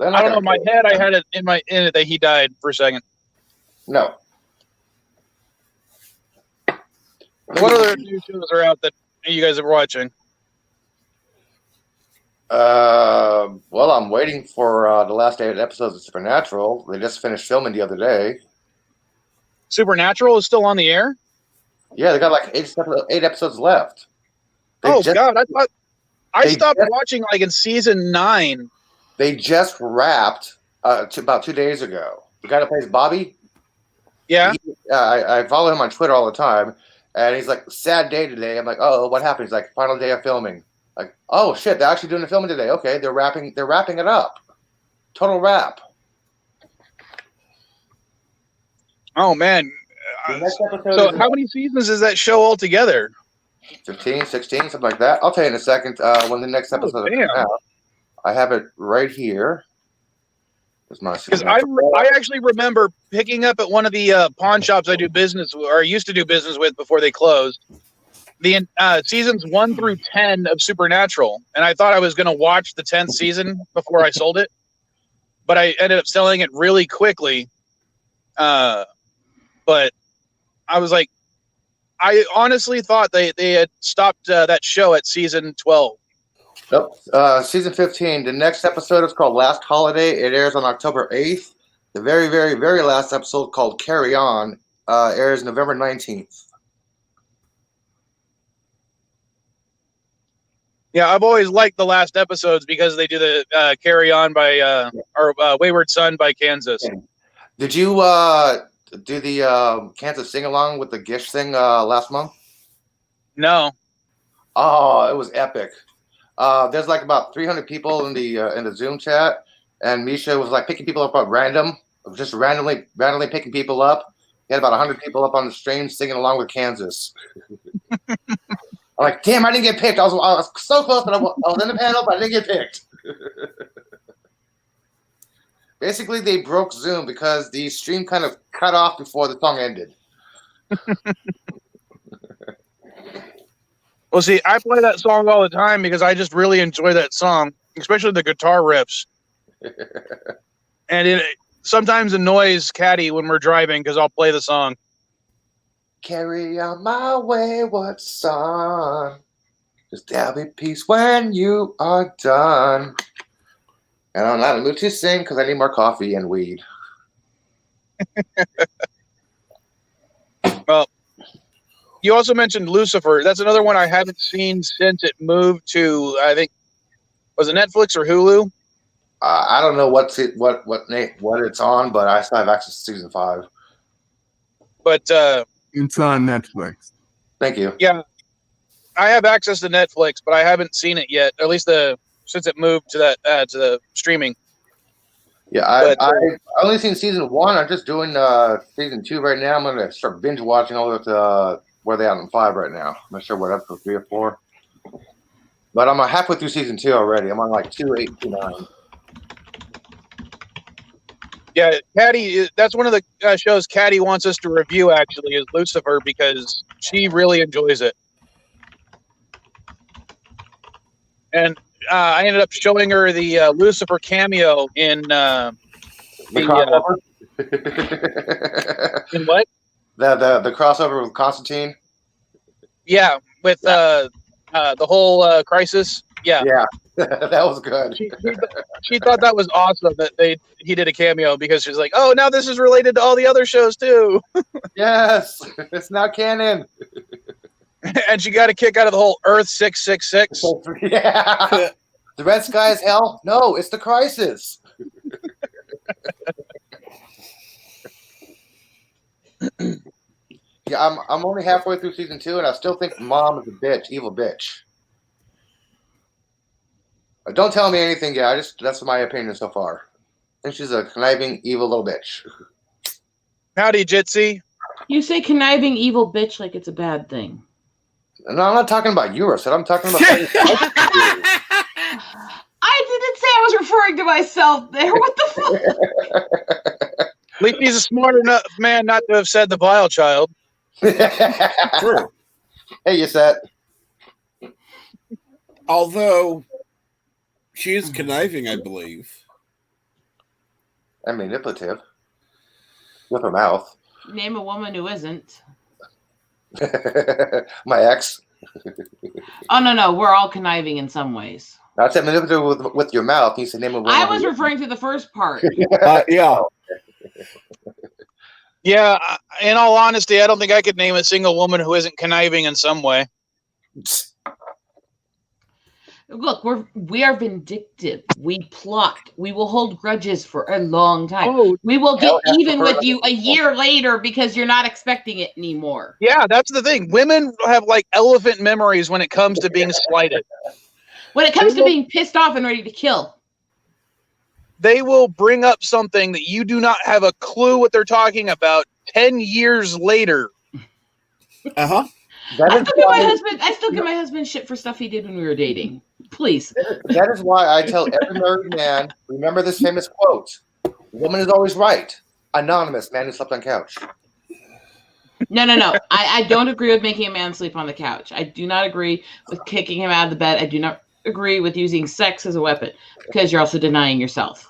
I don't know. In my head, I had it in it that he died for a second. No. What other new shows are out that you guys are watching? Well, I'm waiting for the last 8 episodes of Supernatural. They just finished filming the other day. Supernatural is still on the air? Yeah, they got like 8 episodes left. God, I thought I stopped watching like in season 9. They just wrapped about 2 days ago. The guy that plays Bobby. Yeah. I follow him on Twitter all the time, and he's like, "Sad day today." I'm like, "Oh, what happened?" He's like, "Final day of filming." Like, "Oh shit, they're actually doing the filming today." Okay, they're wrapping it up. Total wrap. Oh man. So how many seasons is that show altogether? 15, 16, something like that. I'll tell you in a second when the next episode comes out. I have it right here. Because I actually remember picking up at one of the pawn shops I do business with, or used to do business with before they closed, the seasons 1 through 10 of Supernatural, and I thought I was going to watch the 10th season before I sold it, but I ended up selling it really quickly. But I was like, I honestly thought they had stopped that show at season 12. Nope. Season 15. The next episode is called Last Holiday. It airs on October 8th. The very, very, very last episode called Carry On airs November 19th. Yeah, I've always liked the last episodes because they do the Carry On by or Wayward Son by Kansas. Did you do the Kansas sing along with the Gish thing last month? No. Oh, it was epic. There's like about 300 people in the Zoom chat, and Misha was like picking people up at random, just randomly picking people up. He had about 100 people up on the stream singing along with Kansas. I'm like, damn, I didn't get picked. I was so close, but I was in the panel, but I didn't get picked. Basically, they broke Zoom because the stream kind of cut off before the song ended. Well, see, I play that song all the time because I just really enjoy that song, especially the guitar riffs. And it sometimes annoys Caddy when we're driving because I'll play the song. Carry on my wayward son. Just there'll be peace when you are done. And I'm not in the mood to sing because I need more coffee and weed. Well, you also mentioned Lucifer. That's another one I haven't seen since it moved to, I think, was it Netflix or Hulu? I don't know what it's on, but I still have access to season 5. But it's on Netflix. Thank you. Yeah, I have access to Netflix, but I haven't seen it yet. At least since it moved to that to the streaming. Yeah, I've only seen season 1. I'm just doing season 2 right now. I'm gonna start binge watching all of the where they are on 5 right now. I'm not sure what episode 3 or 4, but I'm halfway through season 2 already. I'm on like 2, 8, 2, 9. Yeah, Caddy. That's one of the shows Caddy wants us to review. Actually, is Lucifer because she really enjoys it, and I ended up showing her the Lucifer cameo in The In what? the crossover with Constantine. Yeah, with the whole crisis. Yeah, Yeah, that was good. she thought that was awesome that he did a cameo because she's like, oh, now this is related to all the other shows too. Yes, it's now canon. And she got a kick out of the whole Earth 666. Yeah, the red sky is hell. No, it's the crisis. Yeah, I'm only halfway through season 2, and I still think Mom is a bitch, evil bitch. Don't tell me anything yet. That's my opinion so far. I think she's a conniving, evil little bitch. Howdy, Jitsi. You say conniving evil bitch like it's a bad thing. No, I'm not talking about you, Russell. I'm talking about. I didn't say I was referring to myself there. What the fuck? At least he's a smart enough man not to have said the vile child. True. Hey, you said. Although she is conniving, I believe. And manipulative. With her mouth. Name a woman who isn't. My ex. Oh, no. We're all conniving in some ways. I said manipulative with your mouth. You said name a woman. I was referring to the first part. Yeah. Yeah, in all honesty, I don't think I could name a single woman who isn't conniving in some way. Look, we are vindictive. We plot. We will hold grudges for a long time. Oh, we will get even with you a year later because you're not expecting it anymore. Yeah, that's the thing. Women have like elephant memories when it comes to being slighted. When it comes to being pissed off and ready to kill. They will bring up something that you do not have a clue what they're talking about 10 years later. Uh-huh. I still give my husband shit for stuff he did when we were dating. Please. That is why I tell every married man, remember this famous quote. The woman is always right. Anonymous, man who slept on couch. No. I don't agree with making a man sleep on the couch. I do not agree with kicking him out of the bed. I do not agree with using sex as a weapon because you're also denying yourself.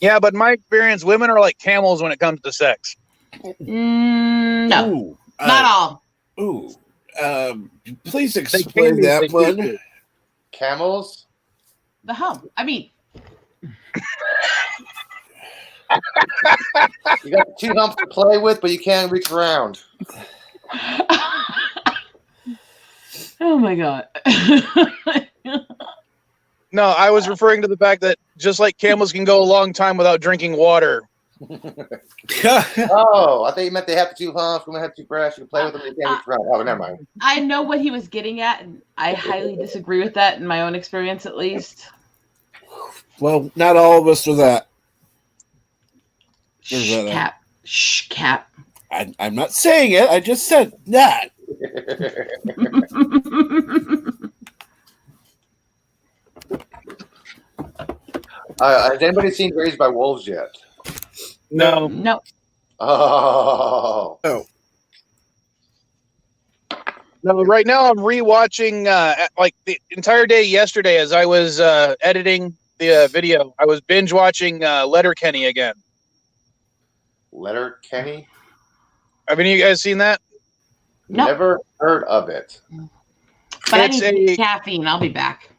Yeah, but in my experience, women are like camels when it comes to sex. No, Ooh, not all. Ooh, please explain that one. Camels? The hump. I mean, You got 2 humps to play with, but you can't reach around. oh my god. No, I was referring to the fact that just like camels can go a long time without drinking water. Oh, I thought you meant they have 2 humps. Women have 2 breasts. You can play with them. You can't reach around. Oh, never mind. I know what he was getting at, and I highly disagree with that in my own experience, at least. Well, not all of us are that. Shh, Cap. Shh, Cap. I'm not saying it. I just said that. Has anybody seen Raised by Wolves yet? No. No. Oh. No, right now I'm rewatching like the entire day yesterday as I was editing the video. I was binge watching Letterkenny again. Letterkenny? Have any of you guys seen that? No. Never heard of it. But I need caffeine. I'll be back.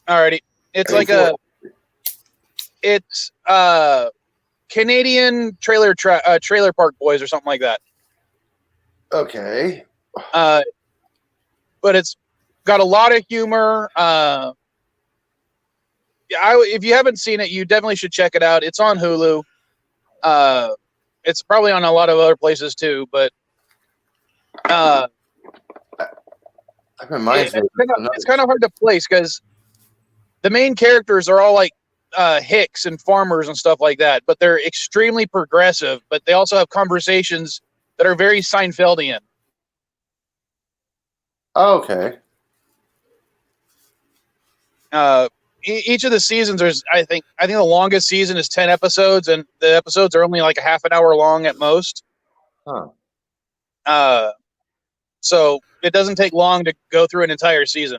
Alrighty. It's like it's Canadian trailer park boys or something like that. Okay. But it's got a lot of humor. If you haven't seen it, you definitely should check it out. It's on Hulu. It's probably on a lot of other places too, but it's kind of hard to place because the main characters are all like hicks and farmers and stuff like that, but they're extremely progressive, but they also have conversations that are very Seinfeldian. Okay. Each of the seasons, I think the longest season is 10 episodes, and the episodes are only like a half an hour long at most. Huh. So it doesn't take long to go through an entire season.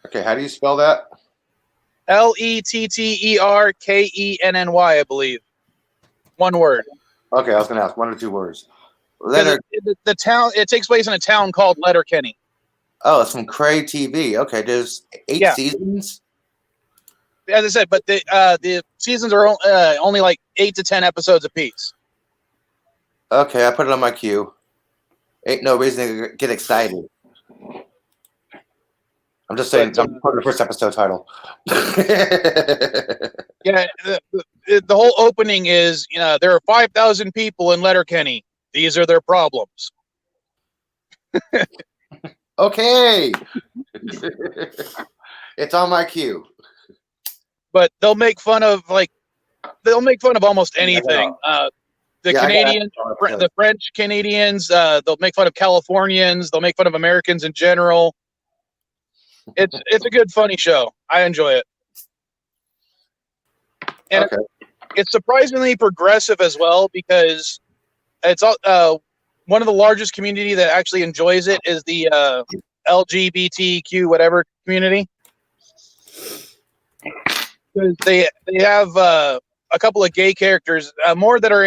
Okay, how do you spell that? Letterkenny, I believe. One word. Okay, I was going to ask 1 or 2 words. The town, it takes place in a town called Letterkenny. Oh, it's from Cray TV. Okay, there's 8 seasons. As I said, but the seasons are only like 8 to 10 episodes apiece. Okay, I put it on my queue. Ain't no reason to get excited. I'm just saying, I'm putting the first episode title. Yeah, the whole opening is, there are 5,000 people in Letterkenny. These are their problems. Okay. It's on my queue. But they'll make fun of almost anything. The Canadians, the French Canadians, they'll make fun of Californians. They'll make fun of Americans in general. It's a good, funny show. I enjoy it. And it's surprisingly progressive as well, because it's one of the largest community that actually enjoys it is the LGBTQ whatever community. Because they have a couple of gay characters, more that are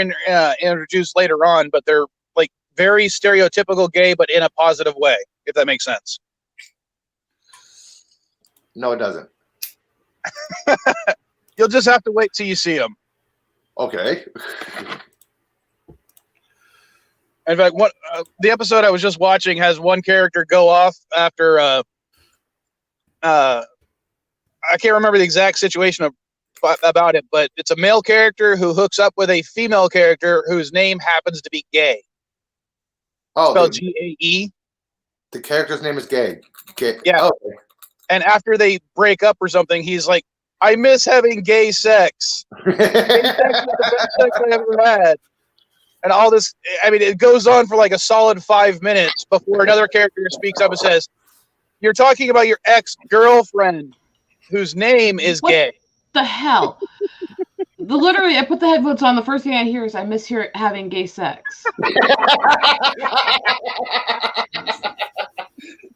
introduced later on, but they're like very stereotypical gay, but in a positive way, if that makes sense. No, it doesn't. You'll just have to wait till you see them. Okay. In fact, the episode I was just watching has one character go off after I can't remember the exact situation about it, but it's a male character who hooks up with a female character whose name happens to be Gay. Oh, spelled Gae. The character's name is Gay. Yeah. Oh. And after they break up or something, he's like, I miss having gay sex. Gay sex is the best sex I ever had. And all this, I mean, it goes on for like a solid 5 minutes before another character speaks up and says, you're talking about your ex-girlfriend whose name is Gay. The hell? Literally, I put the headphones on. The first thing I hear is I miss having gay sex.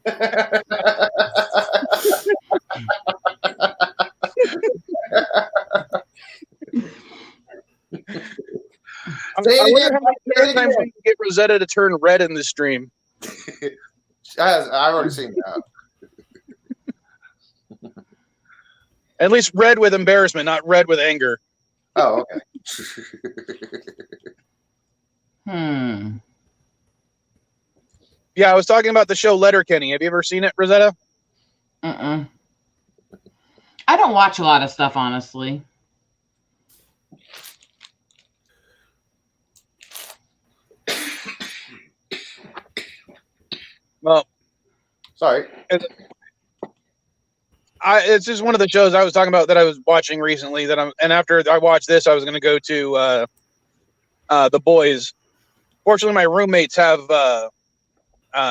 I wonder how many times we can get Rosetta to turn red in the stream. I've already seen that. At least red with embarrassment, not red with anger. Oh, okay. Yeah, I was talking about the show Letterkenny. Have you ever seen it, Rosetta? I don't watch a lot of stuff, honestly. Well, sorry. It's just one of the shows I was talking about that I was watching recently. And after I watched this, I was going to go to The Boys. Fortunately, my roommates have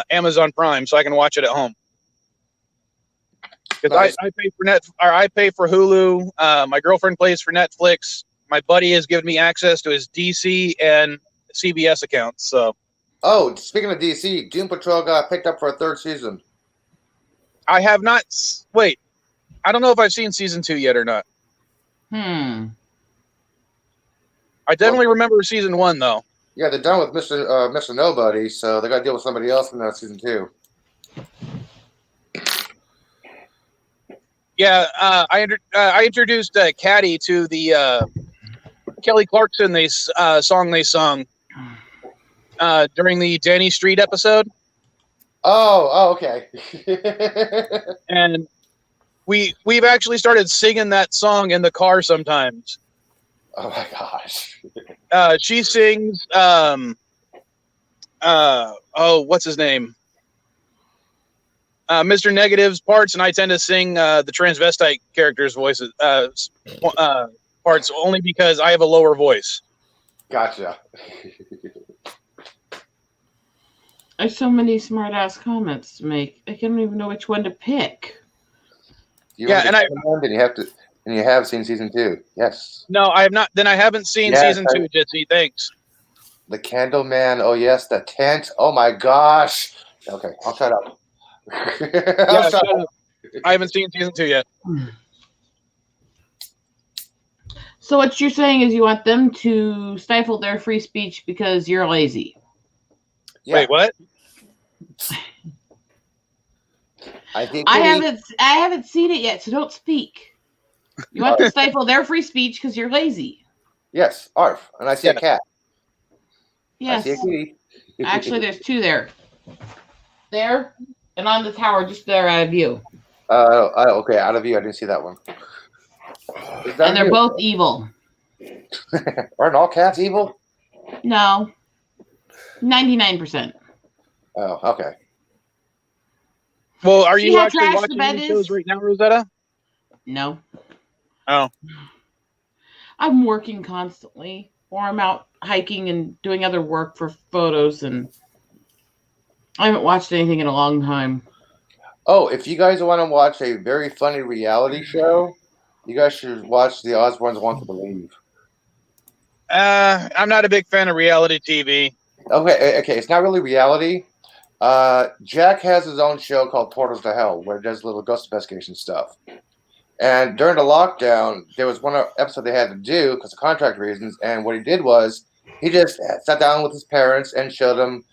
Amazon Prime, so I can watch it at home. Because nice. I pay for Hulu. My girlfriend pays for Netflix. My buddy has given me access to his DC and CBS accounts. So. Oh, speaking of DC, Doom Patrol got picked up for a 3rd season. I have not. Wait, I don't know if I've seen season 2 yet or not. I definitely remember season 1 though. Yeah, they're done with Mr. Nobody, so they got to deal with somebody else in that season 2. Yeah, I introduced Caddy to the Kelly Clarkson song they sung during the Danny Street episode. Oh, okay. And we've actually started singing that song in the car sometimes. Oh my gosh. She sings what's his name? Mr. Negative's parts, and I tend to sing the transvestite characters' voices parts only because I have a lower voice. Gotcha. I have so many smart-ass comments to make. I can't even know which one to pick. You have seen season 2. Yes. No, I have not. Then I haven't seen season 2, Jitsi. Thanks. The Candle Man. Oh yes, the tent. Oh my gosh. Okay, I'll shut up. Shut up. I haven't seen season 2 yet. So what you're saying is you want them to stifle their free speech because you're lazy. Yeah. Wait, what? I think I haven't seen it yet, so don't speak. You want to stifle their free speech because you're lazy. Yes, Arf. And I see a cat. Yes. I see a kitty. Actually, there's 2 there. There and on the tower, just there out of view. Okay, out of view. I didn't see that one. And they're both evil. Aren't all cats evil? No. 99%. Oh, okay. Well, are See you how actually trash the watching bed these shows is? right now, Rosetta? No. Oh. I'm working constantly, or I'm out hiking and doing other work for photos, and I haven't watched anything in a long time. Oh, if you guys want to watch a very funny reality show, you guys should watch The Osbournes Want to Believe. I'm not a big fan of reality TV. Okay, it's not really reality. Jack has his own show called Portals to Hell, where he does little ghost investigation stuff. And during the lockdown, there was one episode they had to do because of contract reasons. And what he did was he just sat down with his parents and showed them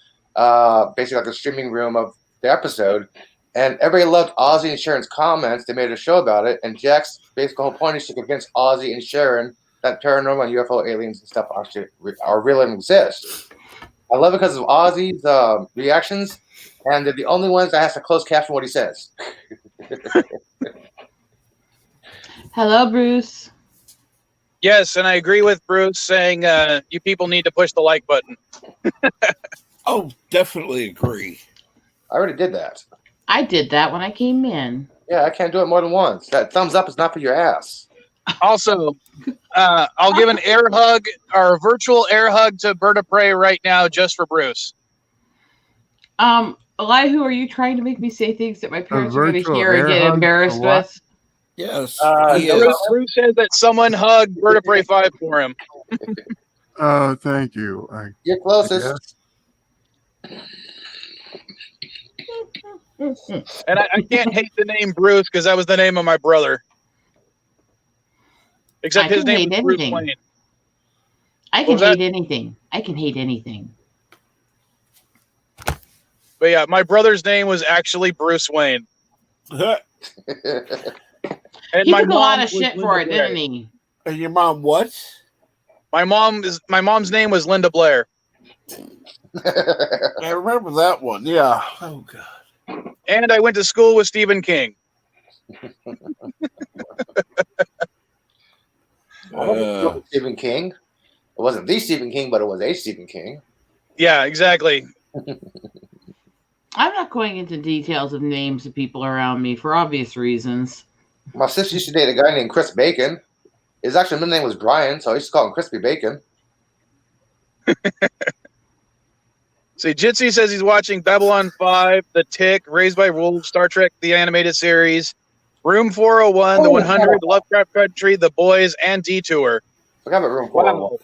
basically like a streaming room of the episode. And everybody loved Ozzy and Sharon's comments. They made a show about it. And Jack's basic whole point is to convince Ozzy and Sharon that paranormal and UFO aliens and stuff actually are real and exist. I love it because of Ozzy's reactions. And they're the only ones that has to close caption what he says. Hello, Bruce. Yes, and I agree with Bruce saying you people need to push the like button. Oh, definitely agree. I already did that. I did that when I came in. Yeah, I can't do it more than once. That thumbs up is not for your ass. Also, I'll give an air hug or a virtual air hug to Bird of Prey right now just for Bruce. Elihu, are you trying to make me say things that my parents are going to virtual hear and air get hug embarrassed for what? with? Yes. Bruce said that someone hugged Bird of Prey 5 for him. Oh, thank you. You're closest. And I can't hate the name Bruce because that was the name of my brother. Except his name was Bruce Wayne. I can hate anything. I can hate anything. But yeah, my brother's name was actually Bruce Wayne. And He my took a lot mom of was shit Linda for it, Blair. didn't he? And your mom what? My mom's name was Linda Blair. I remember that one. Yeah. Oh God. And I went to school with Stephen King. Stephen King. It wasn't the Stephen King, but it was a Stephen King. Yeah, exactly. I'm not going into details of names of people around me for obvious reasons. My sister used to date a guy named Chris Bacon. His actual middle name was Brian, so I used to call him Crispy Bacon. See, Jitsi says he's watching Babylon 5, The Tick, Raised by Wolves, Star Trek, the animated series, Room 401, The 100, Lovecraft Country, The Boys, and Detour. Forgot about Room 401. Wow.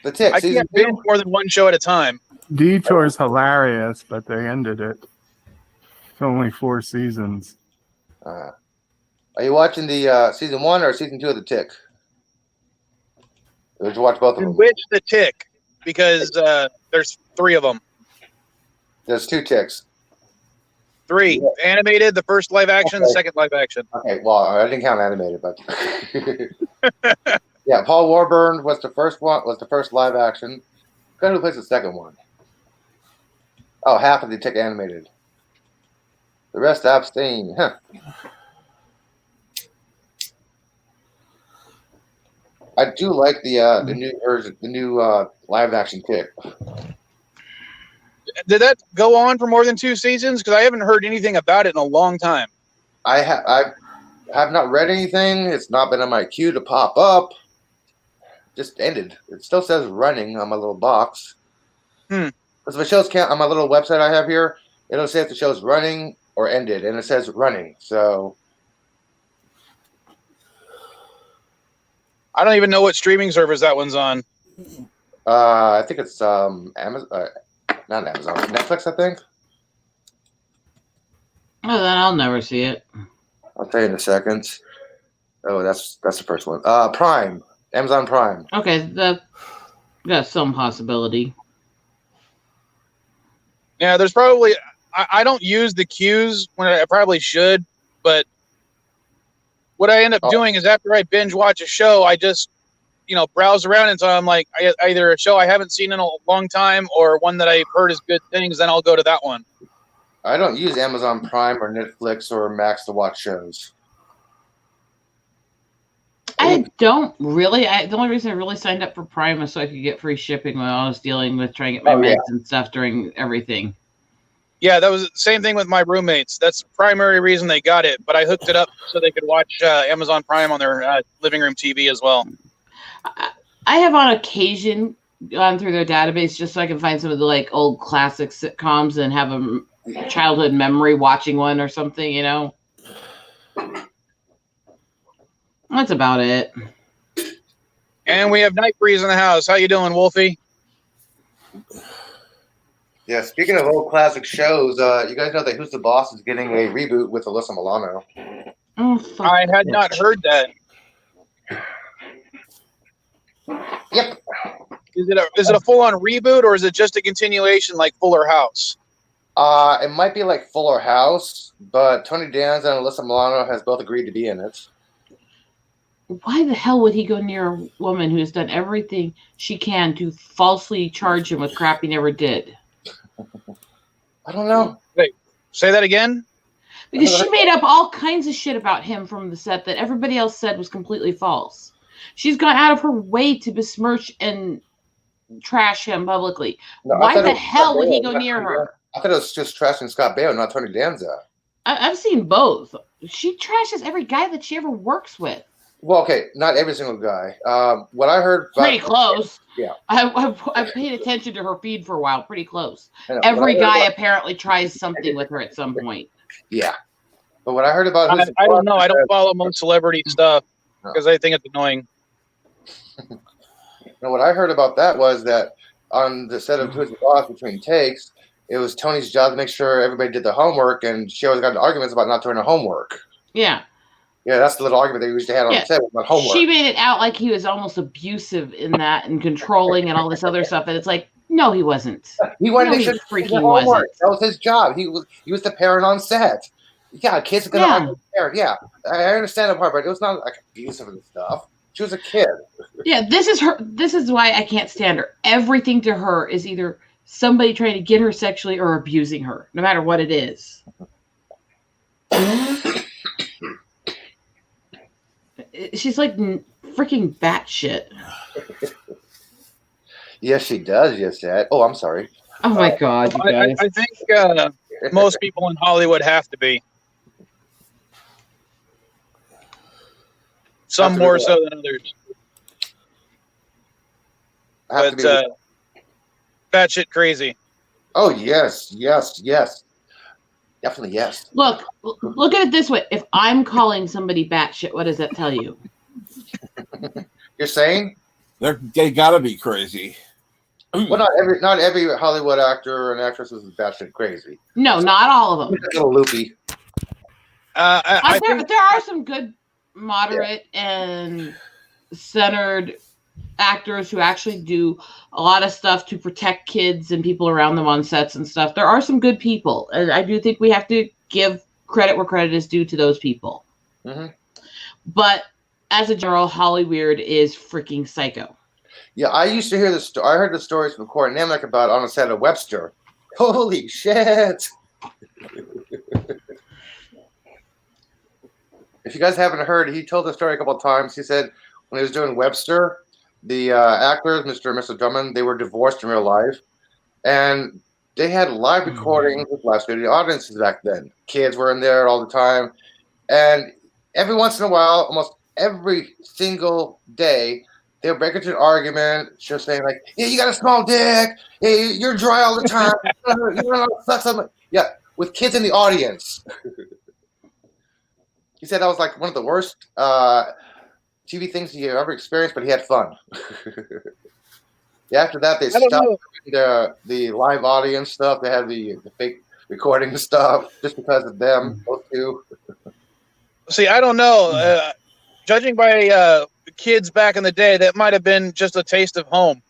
The Tick. I can't binge more than one show at a time. Detour's hilarious, but they ended it. It's only 4 seasons. Are you watching the season 1 or season 2 of The Tick? Or did you watch both of them? Which The Tick? Because there's 3 of them. There's 2 Ticks. 3. Yeah. Animated, the first live action, Okay. second live action. Okay, well, I didn't count animated, but yeah, Paul Warburton was the first one. Was the first live action. Who plays the second one? Oh, half of the Tick animated. The rest abstain. Huh. I do like the new version, the new live action Tick. Did that go on for more than 2 seasons? Because I haven't heard anything about it in a long time. I have not read anything. It's not been on my queue to pop up. Just ended. It still says running on my little box. Because if the show's count on my little website I have here, it'll say if the show's running or ended, and it says running. So I don't even know what streaming service that one's on. I think it's Amazon, not Amazon, Netflix. I think. Oh, then I'll never see it. I'll tell you in a second. Oh, that's the first one. Prime, Amazon Prime. Okay, that's some possibility. Yeah, there's probably. I don't use the queues when I probably should, but what I end up doing is after I binge watch a show, I just browse around until I'm like either a show I haven't seen in a long time or one that I've heard is good things. Then I'll go to that one. I don't use Amazon Prime or Netflix or Max to watch shows. I don't really. The only reason I really signed up for Prime was so I could get free shipping while I was dealing with trying to get my meds and stuff during everything. Yeah, that was the same thing with my roommates. That's the primary reason they got it. But I hooked it up so they could watch Amazon Prime on their living room TV as well. I have on occasion gone through their database just so I can find some of the old classic sitcoms and have a childhood memory watching one or something, That's about it. And we have Night Breeze in the house. How you doing, Wolfie? Yeah, speaking of old classic shows, you guys know that Who's the Boss is getting a reboot with Alyssa Milano. Oh, fuck. I had not heard that. Yep. Is it a full-on reboot or is it just a continuation like Fuller House? It might be like Fuller House, but Tony Danza and Alyssa Milano has both agreed to be in it. Why the hell would he go near a woman who has done everything she can to falsely charge him with crap he never did? I don't know. Wait, say that again? Because she made up all kinds of shit about him from the set that everybody else said was completely false. She's gone out of her way to besmirch and trash him publicly. No, why the hell would he go near her? I thought it was just trashing Scott Baio, not Tony Danza. I've seen both. She trashes every guy that she ever works with. Well, okay, not every single guy. What I heard... Pretty close. Yeah. I paid attention to her feed for a while. Pretty close. Every guy apparently tries something with her at some point. Yeah. But what I heard about... I don't know. I don't follow most celebrity stuff because I think it's annoying. No, what I heard about that was that on the set of Who's the Boss between takes, it was Tony's job to make sure everybody did their homework, and she always got into arguments about not doing her homework. Yeah. Yeah, that's the little argument they usually had on set about homework. She made it out like he was almost abusive in that and controlling and all this other stuff, and it's like, no, he wasn't. He wanted to make sure freaking wasn't. That was his job. He was the parent on set. Yeah, kids are gonna argue with the parent. Yeah, I understand that part, but it was not like abusive and stuff. She was a kid. Yeah, this is why I can't stand her. Everything to her is either somebody trying to get her sexually or abusing her, no matter what it is. She's like freaking batshit. Yes, she does. Yes, Dad. Oh, I'm sorry. Oh my God, you guys. I think most people in Hollywood have to be. Some more so than others. But batshit crazy. Oh yes, yes, yes. Definitely yes. Look at it this way. If I'm calling somebody batshit, what does that tell you? You're saying they gotta be crazy. Well, not every Hollywood actor and actress is batshit crazy. No, not all of them. A little loopy. There are some good, moderate, and centered actors who actually do a lot of stuff to protect kids and people around them on sets and stuff. There are some good people, and I do think we have to give credit where credit is due to those people. Mm-hmm. But as a general, Hollyweird is freaking psycho. Yeah, I used to hear I heard the stories from Corey Nemec about on a set of Webster. Holy shit! If you guys haven't heard, he told the story a couple of times. He said when he was doing Webster, the actors, Mr. and Mrs. Drummond, they were divorced in real life, and they had live recordings with live studio audiences back then. Kids were in there all the time, and every once in a while, almost every single day, they would break into an argument, just saying like, "Yeah, you got a small dick. Hey, you're dry all the time. You don't know how to suck something." Yeah, with kids in the audience. He said that was like one of the worst TV things he ever experienced, but he had fun. Yeah, after that, they stopped the live audience stuff. They had the fake recording stuff just because of them, those two. See, I don't know. Judging by kids back in the day, that might have been just a taste of home.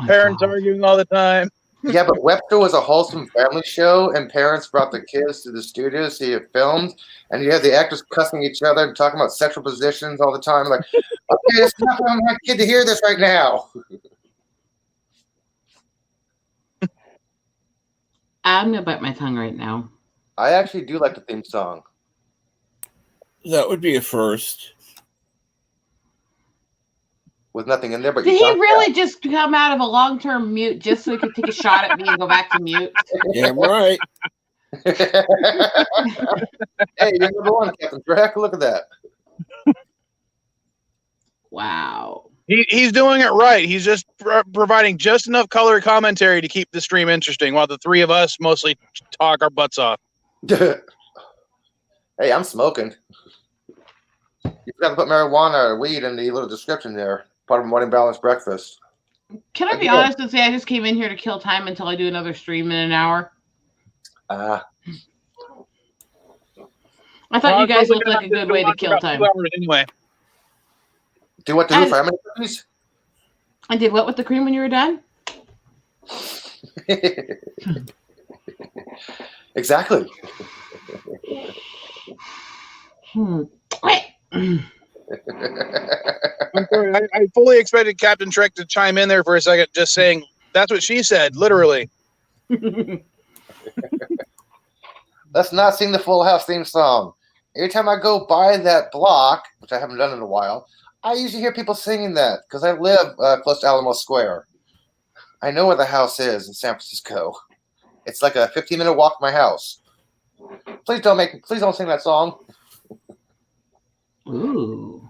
Parents arguing all the time. Yeah, but Webster was a wholesome family show, and parents brought the kids to the studio to see it filmed, and you had the actors cussing each other and talking about sexual positions all the time. Like, okay, it's not for my kid to hear this right now. I'm gonna bite my tongue right now. I actually do like the theme song. That would be a first. With nothing in there, but Did you he found really just come out of a long-term mute just so he could take a shot at me and go back to mute? Yeah, right. Hey, you're number one, Captain Drac. Look at that. Wow. He's doing it right. He's just providing just enough color commentary to keep the stream interesting, while the three of us mostly talk our butts off. Hey, I'm smoking. You forgot to put marijuana or weed in the little description there. Part of morning balanced breakfast. Can I be honest and say I just came in here to kill time until I do another stream in an hour? Ah. I thought you guys looked like a good way to kill time. Anyway. Do what to do for how many cookies? I did what with the cream when you were done? Exactly. I'm sorry, I fully expected Captain Trek to chime in there for a second, just saying, that's what she said, literally. Let's not sing the Full House theme song. Every time I go by that block, which I haven't done in a while, I usually hear people singing that because I live close to Alamo Square. I know where the house is in San Francisco. It's like a 15-minute walk from my house. Please don't sing that song. Ooh.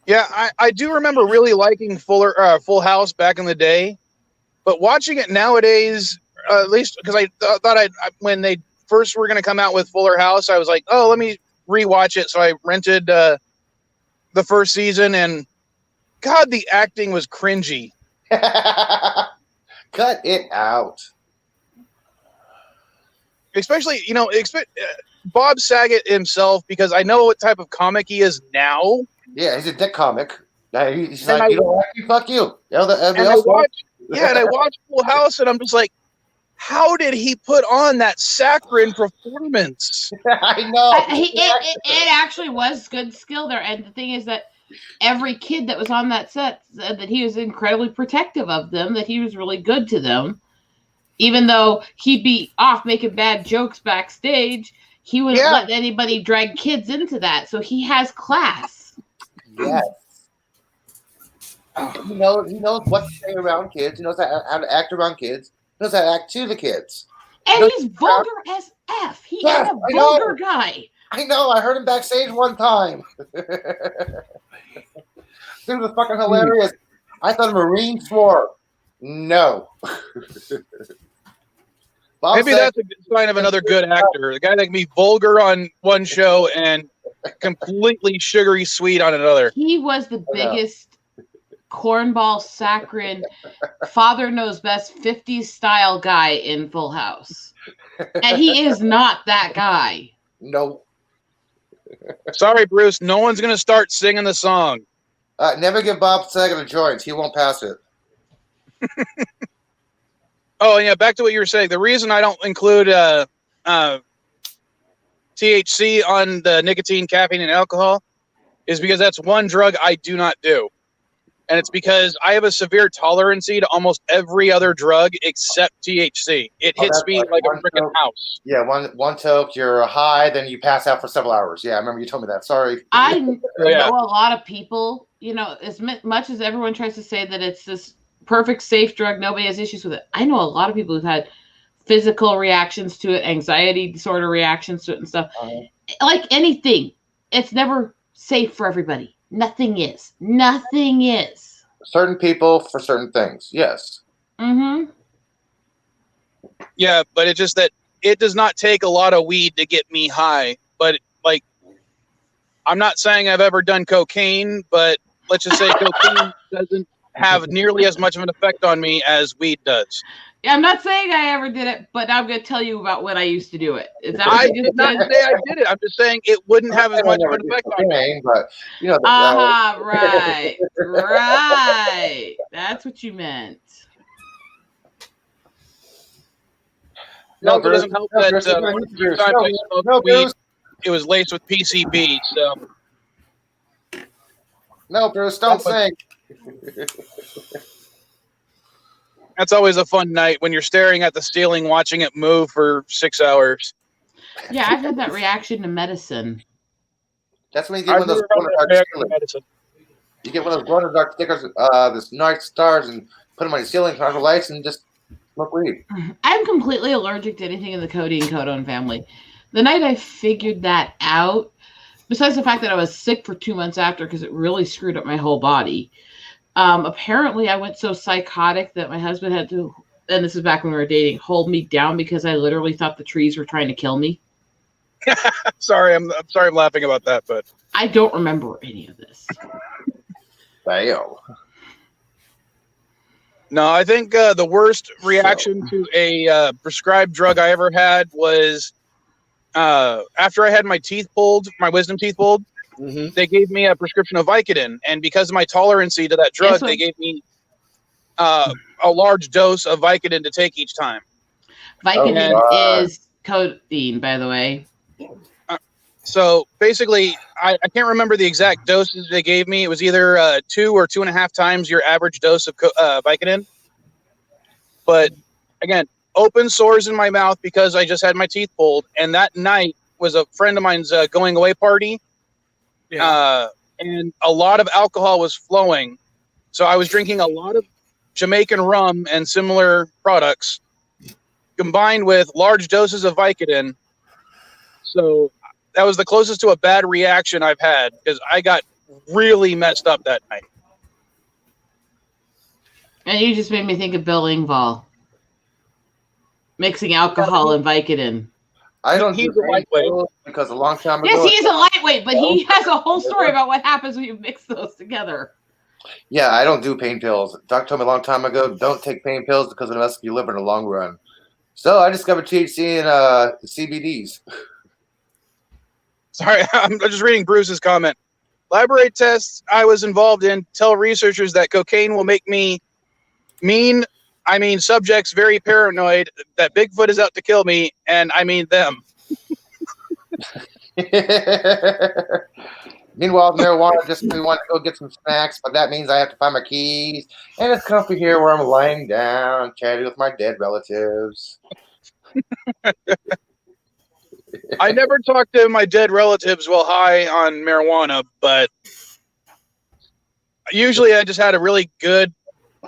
Yeah, I do remember really liking Full House back in the day, but watching it nowadays, at least because I thought when they first were going to come out with Fuller House, I was like, oh, let me rewatch it. So I rented the first season, and God, the acting was cringy. Cut it out. Especially, Bob Saget himself, because I know what type of comic he is now. Yeah, he's a dick comic. He's like, you don't like me, fuck you. And I watched Full House, and I'm just like, how did he put on that saccharine performance? I know. It actually was good skill there. And the thing is that every kid that was on that set said that he was incredibly protective of them, that he was really good to them. Even though he'd be off making bad jokes backstage, he wouldn't let anybody drag kids into that. So he has class. Yes. He knows what to say around kids. He knows how to act around kids. He knows how to act to the kids. And he's vulgar as F. He is a vulgar guy. I know. I heard him backstage one time. It was fucking hilarious. I thought a Marine swore. No. Maybe that's a good sign of another good actor. The guy that can be vulgar on one show and completely sugary sweet on another. He was the biggest cornball, saccharine, father knows best 50s style guy in Full House. And he is not that guy. No. Sorry, Bruce. No one's going to start singing the song. Never give Bob Saget a joint. He won't pass it. Oh, yeah, back to what you were saying. The reason I don't include THC on the nicotine, caffeine, and alcohol is because that's one drug I do not do. And it's because I have a severe tolerance to almost every other drug except THC. It hits me like a freaking house. Yeah, one toke, you're high, then you pass out for several hours. Yeah, I remember you told me that. Sorry. I know a lot of people, as much as everyone tries to say that it's this perfect, safe drug, nobody has issues with it. I know a lot of people who've had physical reactions to it, anxiety disorder reactions to it and stuff. Like anything, it's never safe for everybody. Nothing is. Nothing is. Certain people for certain things, yes. Mm-hmm. Yeah, but it's just that it does not take a lot of weed to get me high. But, I'm not saying I've ever done cocaine, but let's just say cocaine doesn't have nearly as much of an effect on me as weed does. Yeah, I'm not saying I ever did it, but I'm going to tell you about when I used to do it. Is that I what you did just not did? say I did it. I'm just saying it wouldn't have as I much of never an did effect on me. cocaine, but you know, Right, right. That's what you meant. It also doesn't help that Bruce, one of the times I smoked no, weed, Bruce, it was laced with PCB. So no, Bruce, don't sing. that's always a fun night when you're staring at the ceiling, watching it move for 6 hours. Yeah, I've had that reaction to medicine. That's when you get I've one of those never had that reaction to medicine. You get one of those glow in the dark stickers, this night stars, and put them on your ceiling, turn on the lights, and just smoke weed. I'm completely allergic to anything in the codeine codone family. The night I figured that out, besides the fact that I was sick for 2 months after because it really screwed up my whole body, apparently I went so psychotic that my husband had to, and this is back when we were dating, hold me down because I literally thought the trees were trying to kill me. Sorry, I'm sorry I'm laughing about that, but I don't remember any of this. Bayo. No, I think the worst reaction to a prescribed drug I ever had was after I had my teeth pulled, my wisdom teeth pulled. Mm-hmm. They gave me a prescription of Vicodin, and because of my tolerancy to that drug, they gave me a large dose of Vicodin to take each time. Vicodin is codeine, by the way. So basically, I can't remember the exact dosage they gave me. It was either 2 or 2.5 times your average dose of Vicodin. But again, open sores in my mouth because I just had my teeth pulled. And that night was a friend of mine's going away party. Yeah. And a lot of alcohol was flowing. So I was drinking a lot of Jamaican rum and similar products combined with large doses of Vicodin. So that was the closest to a bad reaction I've had because I got really messed up that night. And you just made me think of Bill Engvall mixing alcohol and Vicodin. I don't He's do a lightweight because a long time ago. Yes, he's a lightweight, but he has a whole story about what happens when you mix those together. Yeah, I don't do pain pills. Doctor told me a long time ago, don't take pain pills because it messes with your liver in the long run. So I discovered THC and CBDs. Sorry, I'm just reading Bruce's comment. Laboratory tests I was involved in tell researchers that cocaine will make me subjects very paranoid, that Bigfoot is out to kill me, and I mean them. Meanwhile, marijuana just me want to go get some snacks, but that means I have to find my keys. And it's comfy here where I'm lying down, chatting with my dead relatives. I never talk to my dead relatives while high on marijuana, but usually I just had a really good,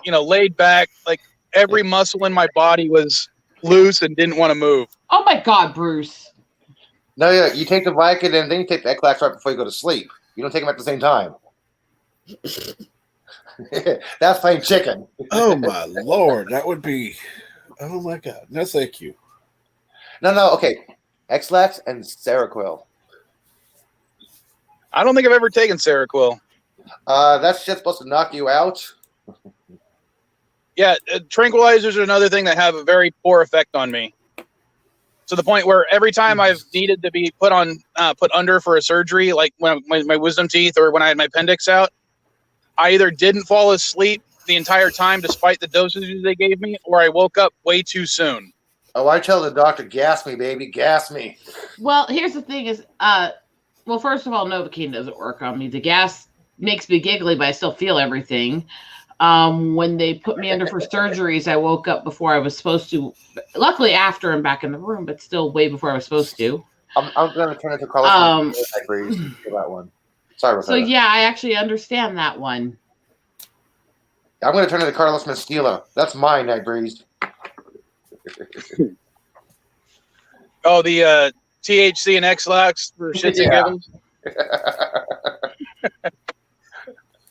laid back, like every muscle in my body was loose and didn't want to move. Oh my God, Bruce. No, yeah, you take the Vicodin and then you take the Eclax right before you go to sleep. You don't take them at the same time. That's playing chicken. Oh my Lord, that would be. Oh my God, no, thank you. No, okay. X-Lax and Seroquel. I don't think I've ever taken Seroquel. That's just supposed to knock you out. Yeah, tranquilizers are another thing that have a very poor effect on me. To the point where every time I've needed to be put under for a surgery, like when my wisdom teeth or when I had my appendix out, I either didn't fall asleep the entire time despite the dosages they gave me, or I woke up way too soon. Oh, I tell the doctor, gas me, baby, gas me. Well, here's the thing is, well, first of all, Novocaine doesn't work on me. The gas makes me giggly, but I still feel everything. When they put me under for surgeries, I woke up before I was supposed to. Luckily, after I'm back in the room, but still way before I was supposed to. I'm going to turn it to Carlos. For that one. Sorry about that. So, yeah, I actually understand that one. I'm going to turn it to Carlos Mastila. That's mine, I breezed. Oh, the THC and X-Lax for shits and giggles?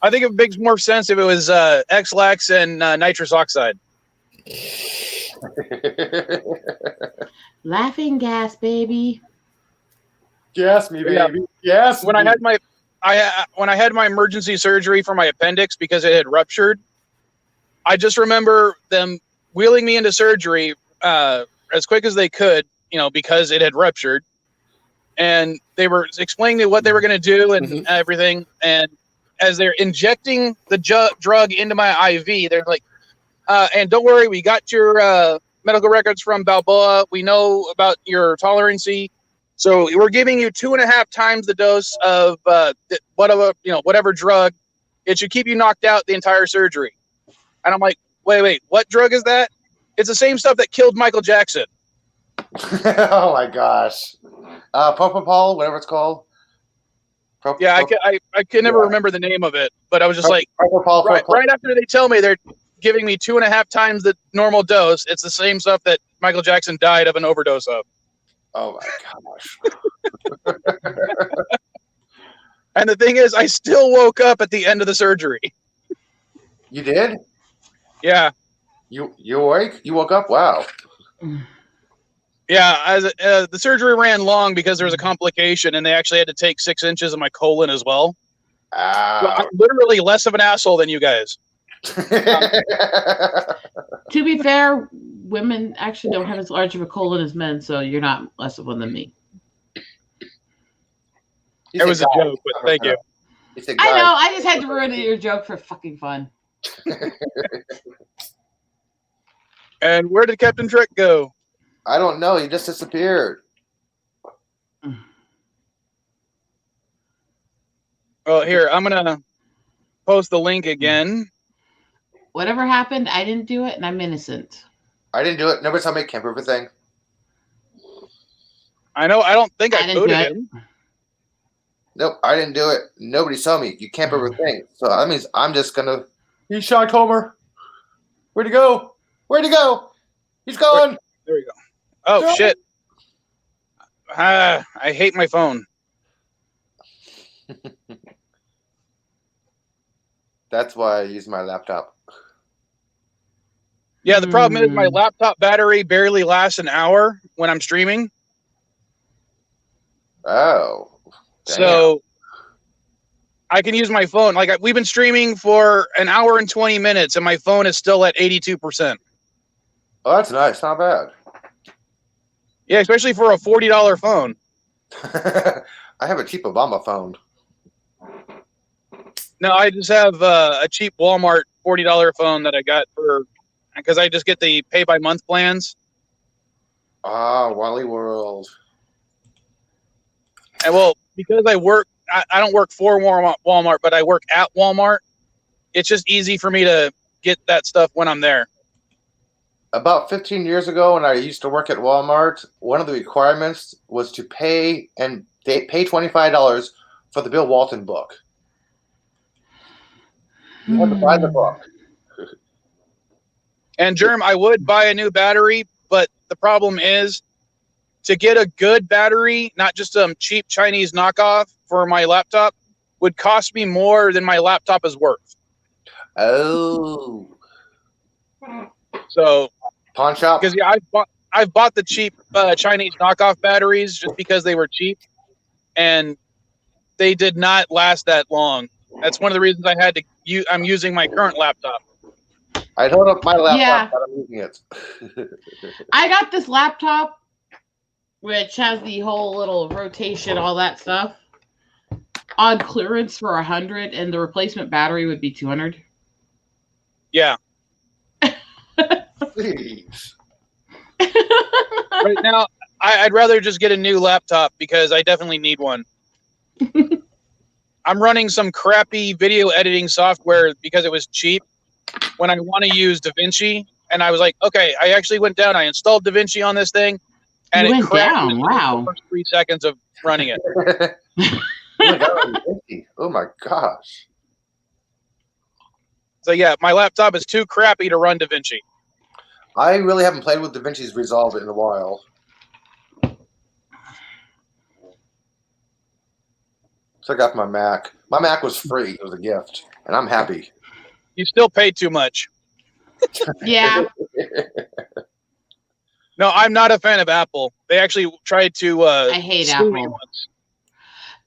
I think it makes more sense if it was X-Lax and nitrous oxide. Laughing gas, baby. Gas me, baby. Yeah. Yes. When I had my emergency surgery for my appendix because it had ruptured, I just remember them wheeling me into surgery as quick as they could, because it had ruptured. And they were explaining to me what they were going to do and everything. And as they're injecting the drug into my IV, they're like, and don't worry, we got your medical records from Balboa. We know about your tolerancy. So we're giving you 2.5 times the dose of whatever drug. It should keep you knocked out the entire surgery. And I'm like, wait, what drug is that? It's the same stuff that killed Michael Jackson. Oh my gosh. Propofol, whatever it's called. I can never remember the name of it, but I was just like, right after they tell me they're giving me 2.5 times the normal dose, it's the same stuff that Michael Jackson died of an overdose of. Oh my gosh. And the thing is, I still woke up at the end of the surgery. You did? Yeah. You awake? You woke up? Wow. Yeah, the surgery ran long because there was a complication, and they actually had to take 6 inches of my colon as well. So I'm literally less of an asshole than you guys. To be fair, women actually don't have as large of a colon as men, so you're not less of one than me. It was a joke, but thank you. I know, I just had to ruin your joke for fucking fun. And where did Captain Trek go? I don't know. He just disappeared. Well, here, I'm going to post the link again. Whatever happened, I didn't do it, and I'm innocent. I didn't do it. Nobody saw me camp everything. I know. I don't think I booted him. Nope, I didn't do it. Nobody saw me. You camp everything. So that means I'm just going to... He shot Homer. Where'd he go? Where'd he go? He's gone. There we go. Oh, shit. I hate my phone. That's why I use my laptop. Yeah, the problem is my laptop battery barely lasts an hour when I'm streaming. Oh. Damn. So I can use my phone. Like we've been streaming for an hour and 20 minutes, and my phone is still at 82%. Oh, that's nice. Not bad. Yeah, especially for a $40 phone. I have a cheap Obama phone. No, I just have a cheap Walmart $40 phone that I got because I just get the pay by month plans. Ah, Wally World. And well, because I work, I don't work for Walmart, but I work at Walmart. It's just easy for me to get that stuff when I'm there. About 15 years ago, when I used to work at Walmart, one of the requirements was to pay $25 for the Bill Walton book. You had to buy the book. And Germ, I would buy a new battery, but the problem is to get a good battery, not just some cheap Chinese knockoff for my laptop, would cost me more than my laptop is worth. Oh. So, pawn shop. Because yeah, I've bought the cheap Chinese knockoff batteries just because they were cheap, and they did not last that long. That's one of the reasons I had to. I'm using my current laptop. I don't have my laptop, but I'm using it. I got this laptop, which has the whole little rotation, all that stuff, on clearance for $100, and the replacement battery would be $200. Yeah. Please. Right now, I'd rather just get a new laptop because I definitely need one. I'm running some crappy video editing software because it was cheap when I want to use DaVinci. And I was like, okay, I actually went down. I installed DaVinci on this thing. And it crapped within the first 3 seconds of running it. Oh my gosh. So yeah, my laptop is too crappy to run DaVinci. I really haven't played with DaVinci's Resolve in a while. So I got my Mac. My Mac was free. It was a gift. And I'm happy. You still pay too much. Yeah. No, I'm not a fan of Apple. They actually tried to I hate Apple.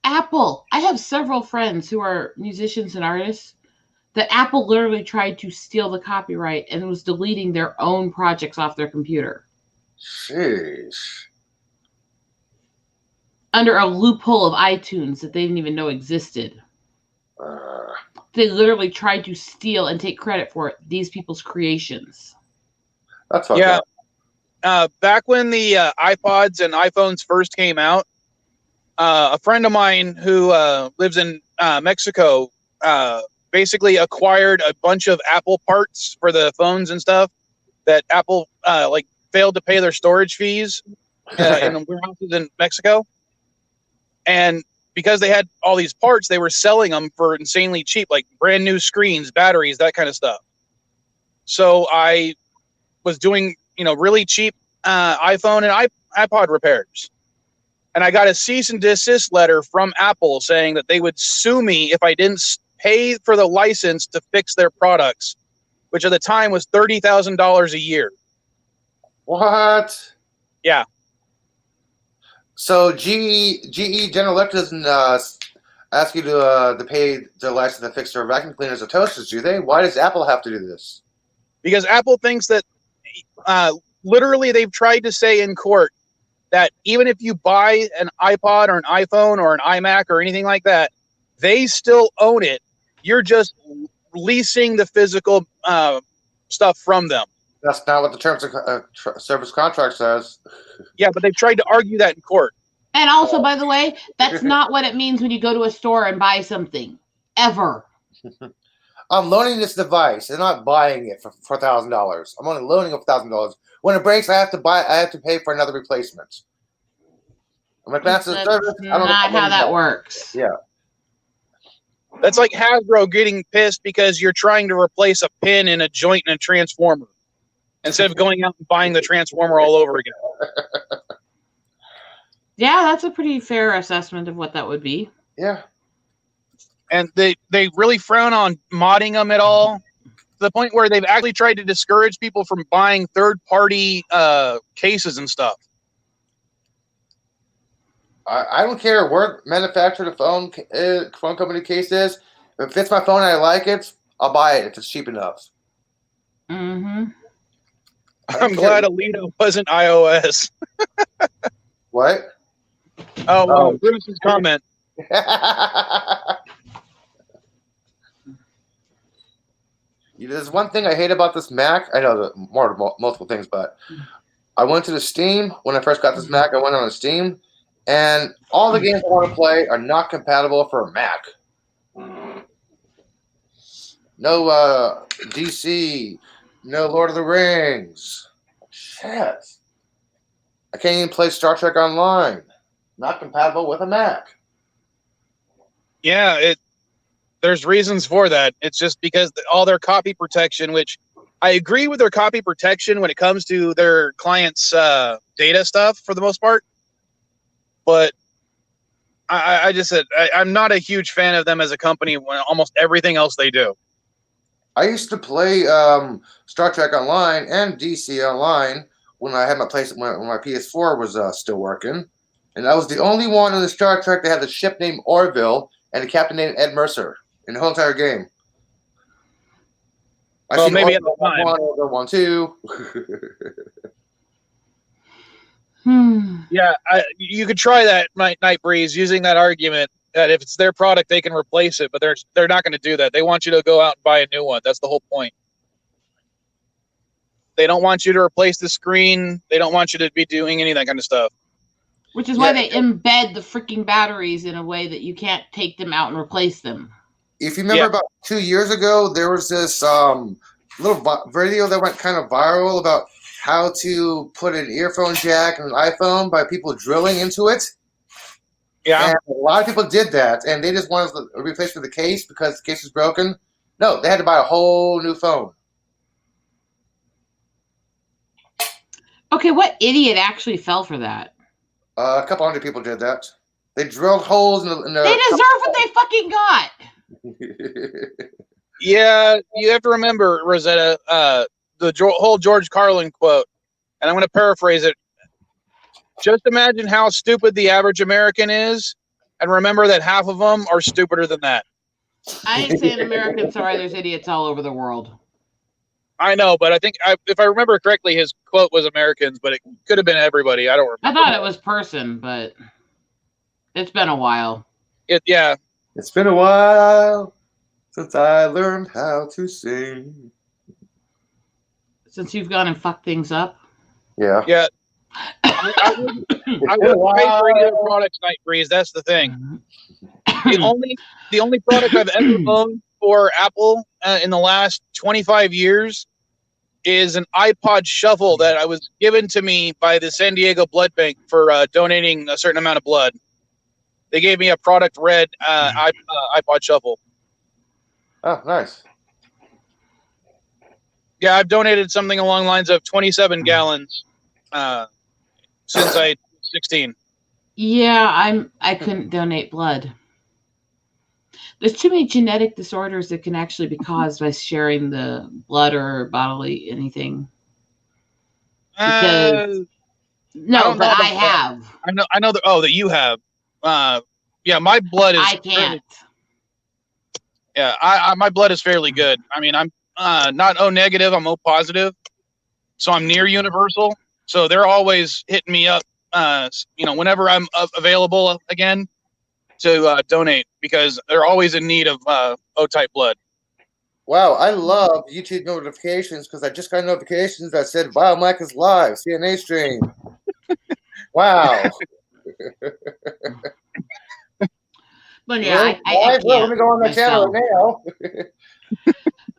Apple. I have several friends who are musicians and artists. that Apple literally tried to steal the copyright and was deleting their own projects off their computer. Jeez. Under a loophole of iTunes that they didn't even know existed. They literally tried to steal and take credit for it, these people's creations. That's fucked up. Back when the iPods and iPhones first came out, a friend of mine who lives in Mexico basically acquired a bunch of Apple parts for the phones and stuff that Apple like failed to pay their storage fees in warehouses in Mexico. And because they had all these parts, they were selling them for insanely cheap, like brand new screens, batteries, that kind of stuff. So I was doing, really cheap iPhone and iPod repairs. And I got a cease and desist letter from Apple saying that they would sue me if I didn't pay for the license to fix their products, which at the time was $30,000 a year. What? Yeah. So GE General Electric doesn't ask you to pay the license to fix their vacuum cleaners or toasters, do they? Why does Apple have to do this? Because Apple thinks that literally they've tried to say in court that even if you buy an iPod or an iPhone or an iMac or anything like that, they still own it. You're just leasing the physical stuff from them. That's not what the terms of service contract says. Yeah, but they've tried to argue that in court. And also, by the way, that's not what it means when you go to a store and buy something. Ever. I'm loaning this device and not buying it for $1,000. I'm only loaning it for $1,000. When it breaks, I have to pay for another replacement. I'm like, that's That's service. I don't know not how that works. Yeah. That's like Hasbro getting pissed because you're trying to replace a pin in a joint in a transformer instead of going out and buying the transformer all over again. Yeah, that's a pretty fair assessment of what that would be. Yeah. And they really frown on modding them at all, to the point where they've actually tried to discourage people from buying third-party cases and stuff. I don't care where manufacturer the phone company case is. If it fits my phone and I like it, I'll buy it if it's cheap enough. Mm-hmm. I'm glad Alito wasn't iOS. What? Oh, Bruce's comment. There's one thing I hate about this Mac. I know multiple things, but I went to the Steam when I first got this Mac. I went on Steam, and all the games I want to play are not compatible for a Mac. No DC, no Lord of the Rings. Shit. I can't even play Star Trek Online. Not compatible with a Mac. Yeah, there's reasons for that. It's just because all their copy protection, which I agree with their copy protection when it comes to their clients' data stuff for the most part. But I just said I'm not a huge fan of them as a company when almost everything else they do. I used to play Star Trek Online and DC Online when I had my my PS4 was still working, and I was the only one in the Star Trek that had the ship named Orville and the captain named Ed Mercer in the whole entire game. Well, maybe at the time. Orville 1, 2. Yeah, you could try that, Night Breeze, using that argument that if it's their product, they can replace it, but they're not going to do that. They want you to go out and buy a new one. That's the whole point. They don't want you to replace the screen. They don't want you to be doing any of that kind of stuff. Which is why they embed the freaking batteries in a way that you can't take them out and replace them. If you remember about 2 years ago, there was this little video that went kind of viral about how to put an earphone jack in an iPhone by people drilling into it. Yeah. And a lot of people did that, and they just wanted a replacement of the case because the case was broken. No, they had to buy a whole new phone. Okay, what idiot actually fell for that? A couple hundred people did that. They drilled holes in the They deserve what they fucking got. Yeah, you have to remember, Rosetta, the whole George Carlin quote, and I'm going to paraphrase it. Just imagine how stupid the average American is, and remember that half of them are stupider than that. I ain't saying American. Sorry, there's idiots all over the world. I know, but I think if I remember correctly, his quote was Americans, but it could have been everybody. I don't remember. I thought it was person, but it's been a while. Yeah. It's been a while since I learned how to sing. Since you've gone and fucked things up. Yeah. Yeah. I wouldn't pay for any other products, Night Breeze. That's the thing. The only product I've ever owned for Apple in the last 25 years is an iPod Shuffle that I was given to me by the San Diego Blood Bank for donating a certain amount of blood. They gave me a product red iPod Shuffle. Oh, nice. Yeah, I've donated something along the lines of 27 gallons since I was 16. Yeah, I couldn't donate blood. There's too many genetic disorders that can actually be caused by sharing the blood or bodily anything. Because no, but I have. I know that. Oh, that you have. Yeah, my blood is. I can't. Yeah, my blood is fairly good. I mean, I'm not O negative. I'm O positive, so I'm near universal. So they're always hitting me up. Whenever I'm available again to donate, because they're always in need of O-type blood. Wow, I love YouTube notifications because I just got notifications that said Bio Mike is live, CNA stream. Wow. But yeah, I can't. Well, let me go on that channel right now.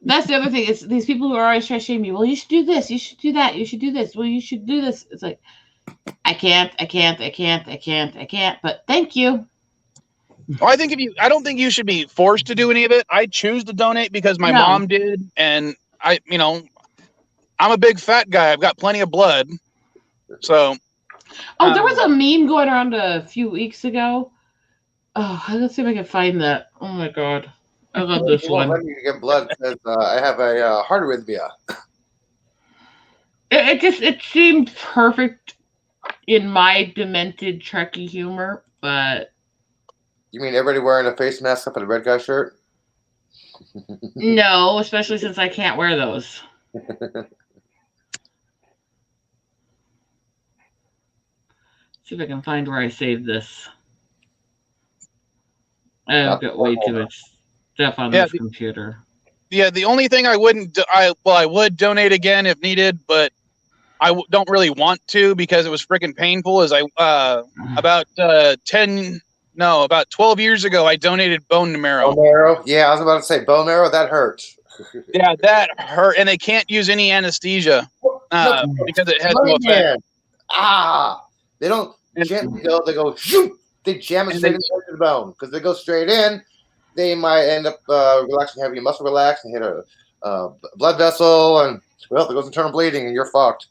That's the other thing. It's these people who are always trying to shame you. Well, you should do this. You should do that. You should do this. Well, you should do this. It's like, I can't. But thank you. Well, I don't think you should be forced to do any of it. I choose to donate because my mom did, and I'm a big fat guy. I've got plenty of blood. So. Oh, there was a meme going around a few weeks ago. Oh, let's see if I can find that. Oh my god, I love this one. Let me get blood because I have a heart arrhythmia. It seemed perfect in my demented Trekkie humor, but. You mean everybody wearing a face mask up in a red guy shirt? No, especially since I can't wear those. See if I can find where I saved this. I've got way too much stuff on this computer. Yeah, the only thing I wouldn't, I would donate again if needed, but I don't really want to because it was freaking painful. About 12 years ago, I donated bone marrow. Bone marrow? Yeah, I was about to say bone marrow. That hurts. Yeah, that hurt, and they can't use any anesthesia because it has no effect. They don't gently go. They go shoot. They jam it straight into the bone because they go straight in. They might end up relaxing, having your muscle relax and hit a blood vessel, and well, there goes internal bleeding, and you're fucked.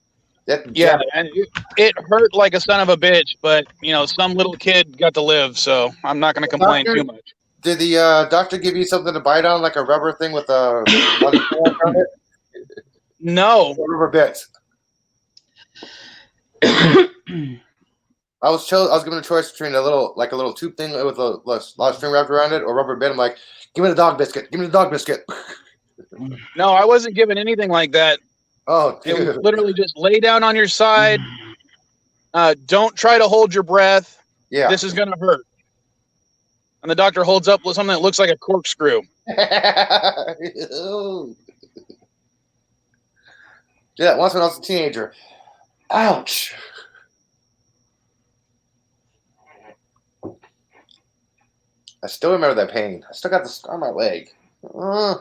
Yeah, and it hurt like a son of a bitch, but some little kid got to live, so I'm not going to complain too much. Did the doctor give you something to bite on, like a rubber thing with a on it? No, rubber bits. I was given a choice between a little tube thing with a lot of string wrapped around it, or rubber bit. I'm like, give me the dog biscuit. Give me the dog biscuit. No, I wasn't given anything like that. Oh, dude. It was literally just lay down on your side. Don't try to hold your breath. Yeah, this is gonna hurt. And the doctor holds up with something that looks like a corkscrew. Did that once when I was a teenager. Ouch. I still remember that pain. I still got the scar on my leg. I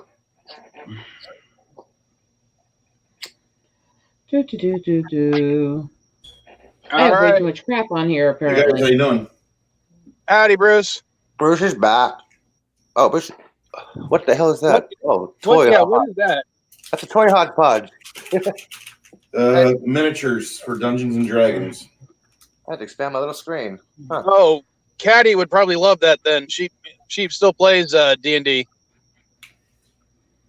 have way too much crap on here, apparently. Hey guys, how you doing? Howdy, Bruce. Bruce is back. Oh, Bruce. What the hell is that? Toy. What is that? That's a toy hodgepodge. Miniatures for Dungeons and Dragons. I had to expand my little screen. Huh. Oh, Caddy would probably love that then. She still plays D&D.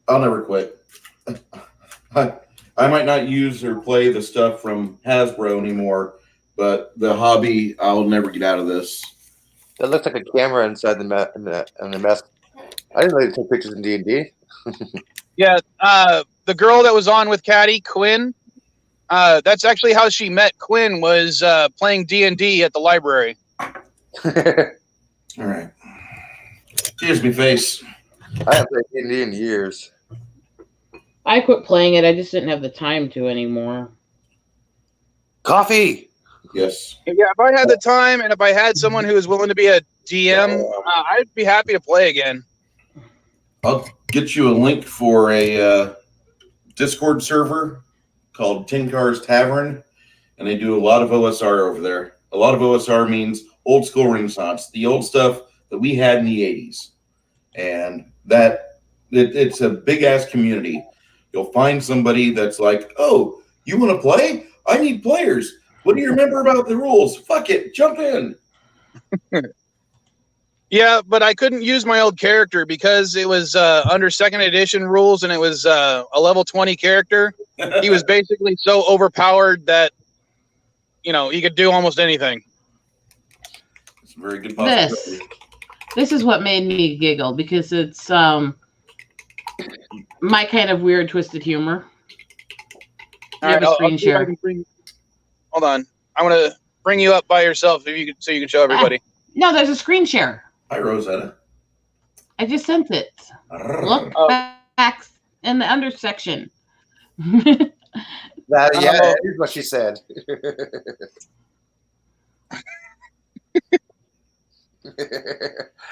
I'll never quit. I might not use or play the stuff from Hasbro anymore, but the hobby, I'll never get out of this. That looks like a camera inside the mess. I didn't know you take pictures in D&D. Yeah, the girl that was on with Caddy, Quinn, that's actually how she met Quinn, was playing D&D at the library. All right. Here's me face. I haven't played D&D in years. I quit playing it. I just didn't have the time to anymore. Coffee. Yes. Yeah, if I had the time and if I had someone who was willing to be a DM, I'd be happy to play again. I'll get you a link for a Discord server called Tin Cars Tavern, and they do a lot of OSR over there. A lot of OSR means old school Renaissance, the old stuff that we had in the 80s. And it's a big ass community. You'll find somebody that's like, oh, you want to play? I need players. What do you remember about the rules? Fuck it, jump in. Yeah, but I couldn't use my old character because it was under second edition rules and it was a level 20 character. He was basically so overpowered that, he could do almost anything. It's a very good possibility. This is what made me giggle because it's my kind of weird, twisted humor. You have a screen share. Hold on. I'm going to bring you up by yourself so you can show everybody. No, there's a screen share. Hi, Rosetta. I just sent it. Look back in the under section. That is what she said.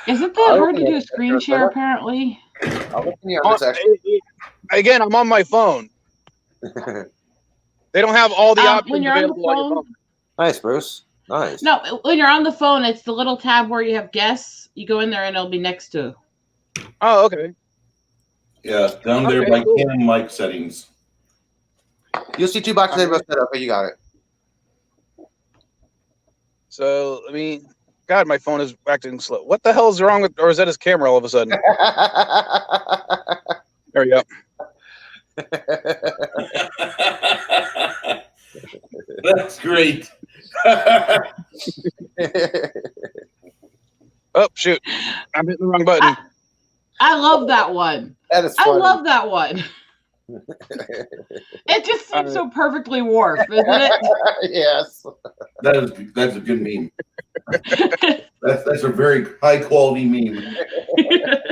Isn't that hard to do a screen share, apparently? I'll look in the other section. Again, I'm on my phone. They don't have all the options when you're available on on the your phone. Nice, Bruce. Nice. No, when you're on the phone, it's the little tab where you have guests. You go in there and it'll be next to. Oh, okay. Yeah, down there by Canon mic settings. You'll see 2 boxes set up. You got it. So, God, my phone is acting slow. What the hell is wrong with, or is that his camera all of a sudden? There we go. That's great. Oh, shoot. I'm hitting the wrong button. I love that one. That is funny. I love that one. It just seems so perfectly Worf, isn't it? Yes. That's a good meme. That's a very high quality meme.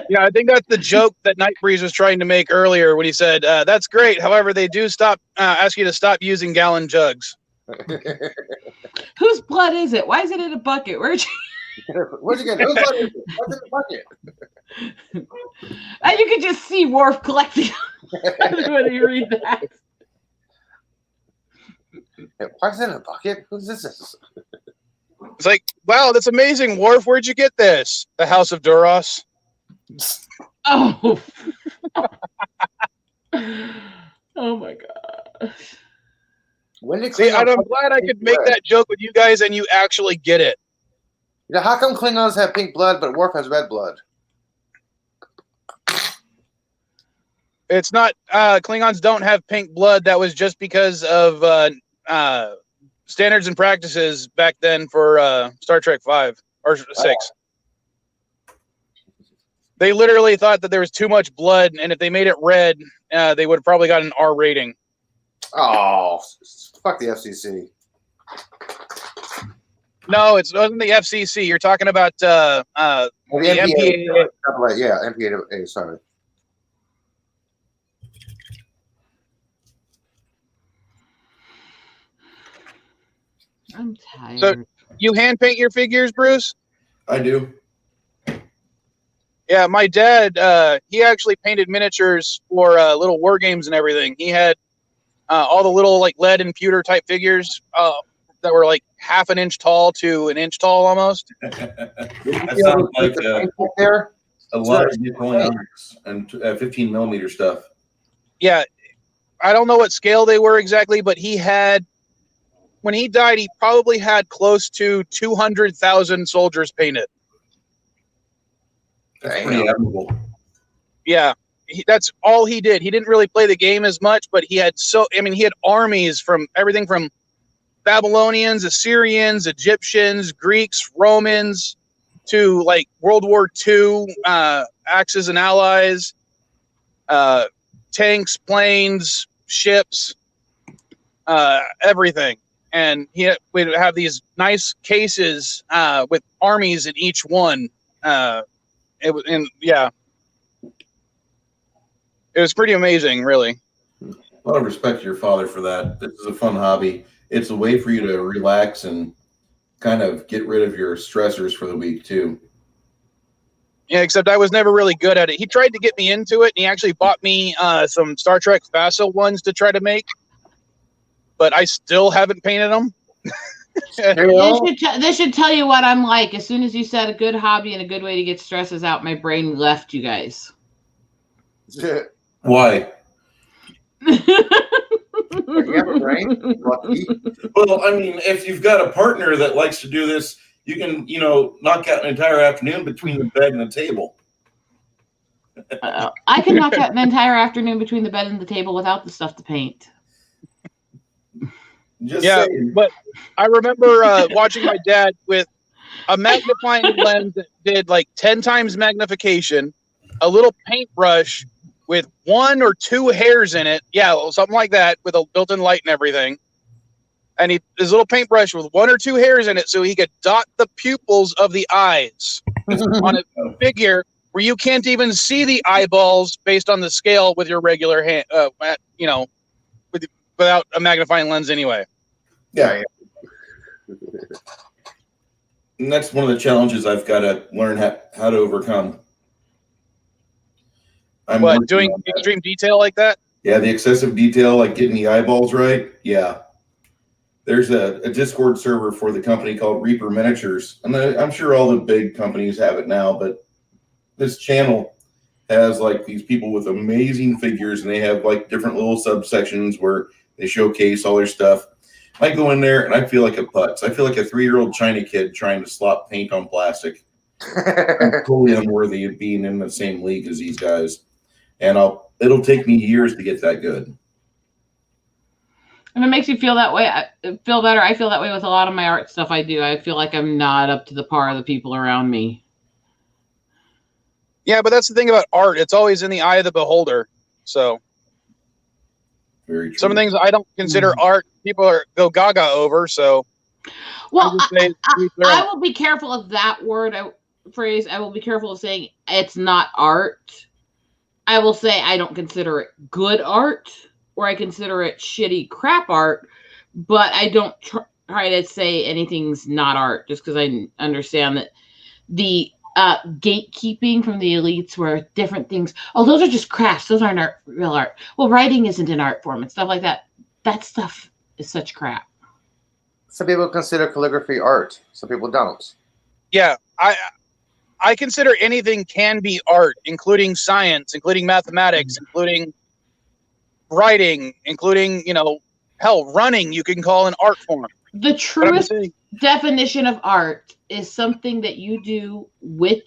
Yeah, I think that's the joke that Nightbreeze was trying to make earlier when he said, that's great. However, they do ask you to stop using gallon jugs. Whose blood is it? Why is it in a bucket? Where'd you get it? Whose blood is it? What's in the bucket? And you can just see Worf collecting when you read that. Why is it in a bucket? Who's this? It's like, wow, that's amazing, Worf. Where'd you get this? The House of Duras. Oh. Oh my god. See, I'm glad I could make that joke with you guys and you actually get it. Yeah, how come Klingons have pink blood but Worf has red blood? It's not Klingons don't have pink blood. That was just because of standards and practices back then for Star Trek 5 or 6. They literally thought that there was too much blood, and if they made it red, they would have probably got an R rating. Oh, fuck the FCC. No, it wasn't the FCC. You're talking about the MPAA. Yeah, MPAA, sorry. I'm tired. So you hand paint your figures, Bruce? I do. Yeah, my dad, he actually painted miniatures for little war games and everything. He had all the little like lead and pewter type figures that were like half an inch tall to an inch tall almost. That sounds like a lot of Napoleonics and 15 millimeter stuff. Yeah, I don't know what scale they were exactly, but he had, when he died, he probably had close to 200,000 soldiers painted. That's pretty admirable. Yeah, that's all he did. He didn't really play the game as much, but he had he had armies from everything from Babylonians, Assyrians, Egyptians, Greeks, Romans, to like World War II, Axis and Allies, tanks, planes, ships, everything. And we'd have these nice cases with armies in each one. It was pretty amazing, really. A lot of respect to your father for that. This is a fun hobby. It's a way for you to relax and kind of get rid of your stressors for the week too. Yeah, except I was never really good at it. He tried to get me into it, and he actually bought me some Star Trek Facile ones to try to make, but I still haven't painted them. This should tell you what I'm like. As soon as you said a good hobby and a good way to get stresses out, my brain left you guys. Why? You have a brain? Lucky. Well, I mean, if you've got a partner that likes to do this, you can, knock out an entire afternoon between the bed and the table. I can knock out an entire afternoon between the bed and the table without the stuff to paint. Just saying. But I remember watching my dad with a magnifying lens that did like 10 times magnification, a little paintbrush with 1 or 2 hairs in it. Yeah, something like that with a built-in light and everything. And his little paintbrush with 1 or 2 hairs in it so he could dot the pupils of the eyes on a figure where you can't even see the eyeballs based on the scale with your regular hand, without a magnifying lens anyway. Yeah. And that's one of the challenges I've got to learn how to overcome. Doing extreme detail like that? Yeah, the excessive detail, like getting the eyeballs right. Yeah. There's a Discord server for the company called Reaper Miniatures. And I'm sure all the big companies have it now, but this channel has like these people with amazing figures, and they have like different little subsections where they showcase all their stuff. I go in there and I feel like a putz. I feel like a 3-year-old China kid trying to slop paint on plastic. I'm totally unworthy of being in the same league as these guys. And it'll take me years to get that good. If it makes you feel that way, feel better. I feel that way with a lot of my art stuff I do. I feel like I'm not up to the par of the people around me. Yeah, but that's the thing about art. It's always in the eye of the beholder. So very true. Some things I don't consider art, people go gaga over. So, well, I will be careful of that phrase. I will be careful of saying it's not art. I will say I don't consider it good art, or I consider it shitty crap art, but I don't try to say anything's not art just because I understand that the gatekeeping from the elites where different things, those are just crafts, those aren't real art. Well, writing isn't an art form and stuff like that. That stuff is such crap. Some people consider calligraphy art. Some people don't. Yeah, I consider anything can be art, including science, including mathematics, including writing, including, running you can call an art form. The truest definition of art is something that you do with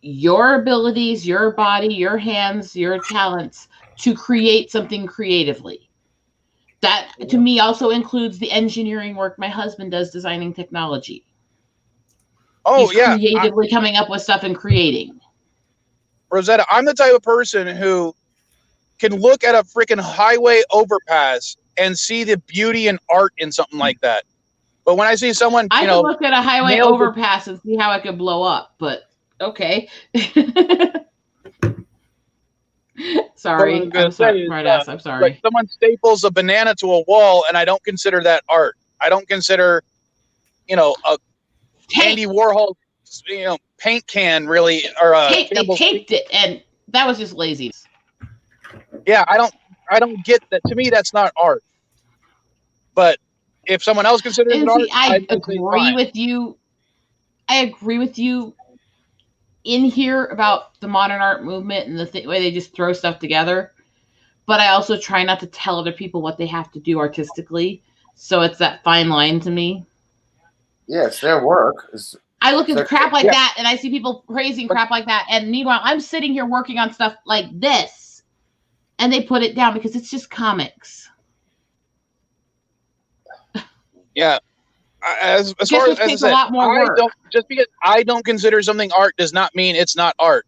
your abilities, your body, your hands, your talents to create something creatively. That, to me, also includes the engineering work my husband does designing technology. He's creatively coming up with stuff and creating. Rosetta, I'm the type of person who can look at a freaking highway overpass and see the beauty and art in something like that. But when I see someone, I can look at a highway overpass and see how it could blow up, but okay. Sorry, I'm sorry, smartass. I'm sorry. Like someone staples a banana to a wall, and I don't consider that art. I don't consider, a Andy Warhol, paint can really, or they taped it, and that was just laziness. Yeah, I don't get that. To me, that's not art. But if someone else considers it art, I agree with you. I agree with you in here about the modern art movement and the way they just throw stuff together. But I also try not to tell other people what they have to do artistically. So it's that fine line to me. Yeah, it's their work. I look at crap like that and I see people praising crap like that. And meanwhile, I'm sitting here working on stuff like this. And they put it down because it's just comics. Yeah. As Guess far which as I takes a said, lot more I work. don't just because I don't consider something art does not mean it's not art.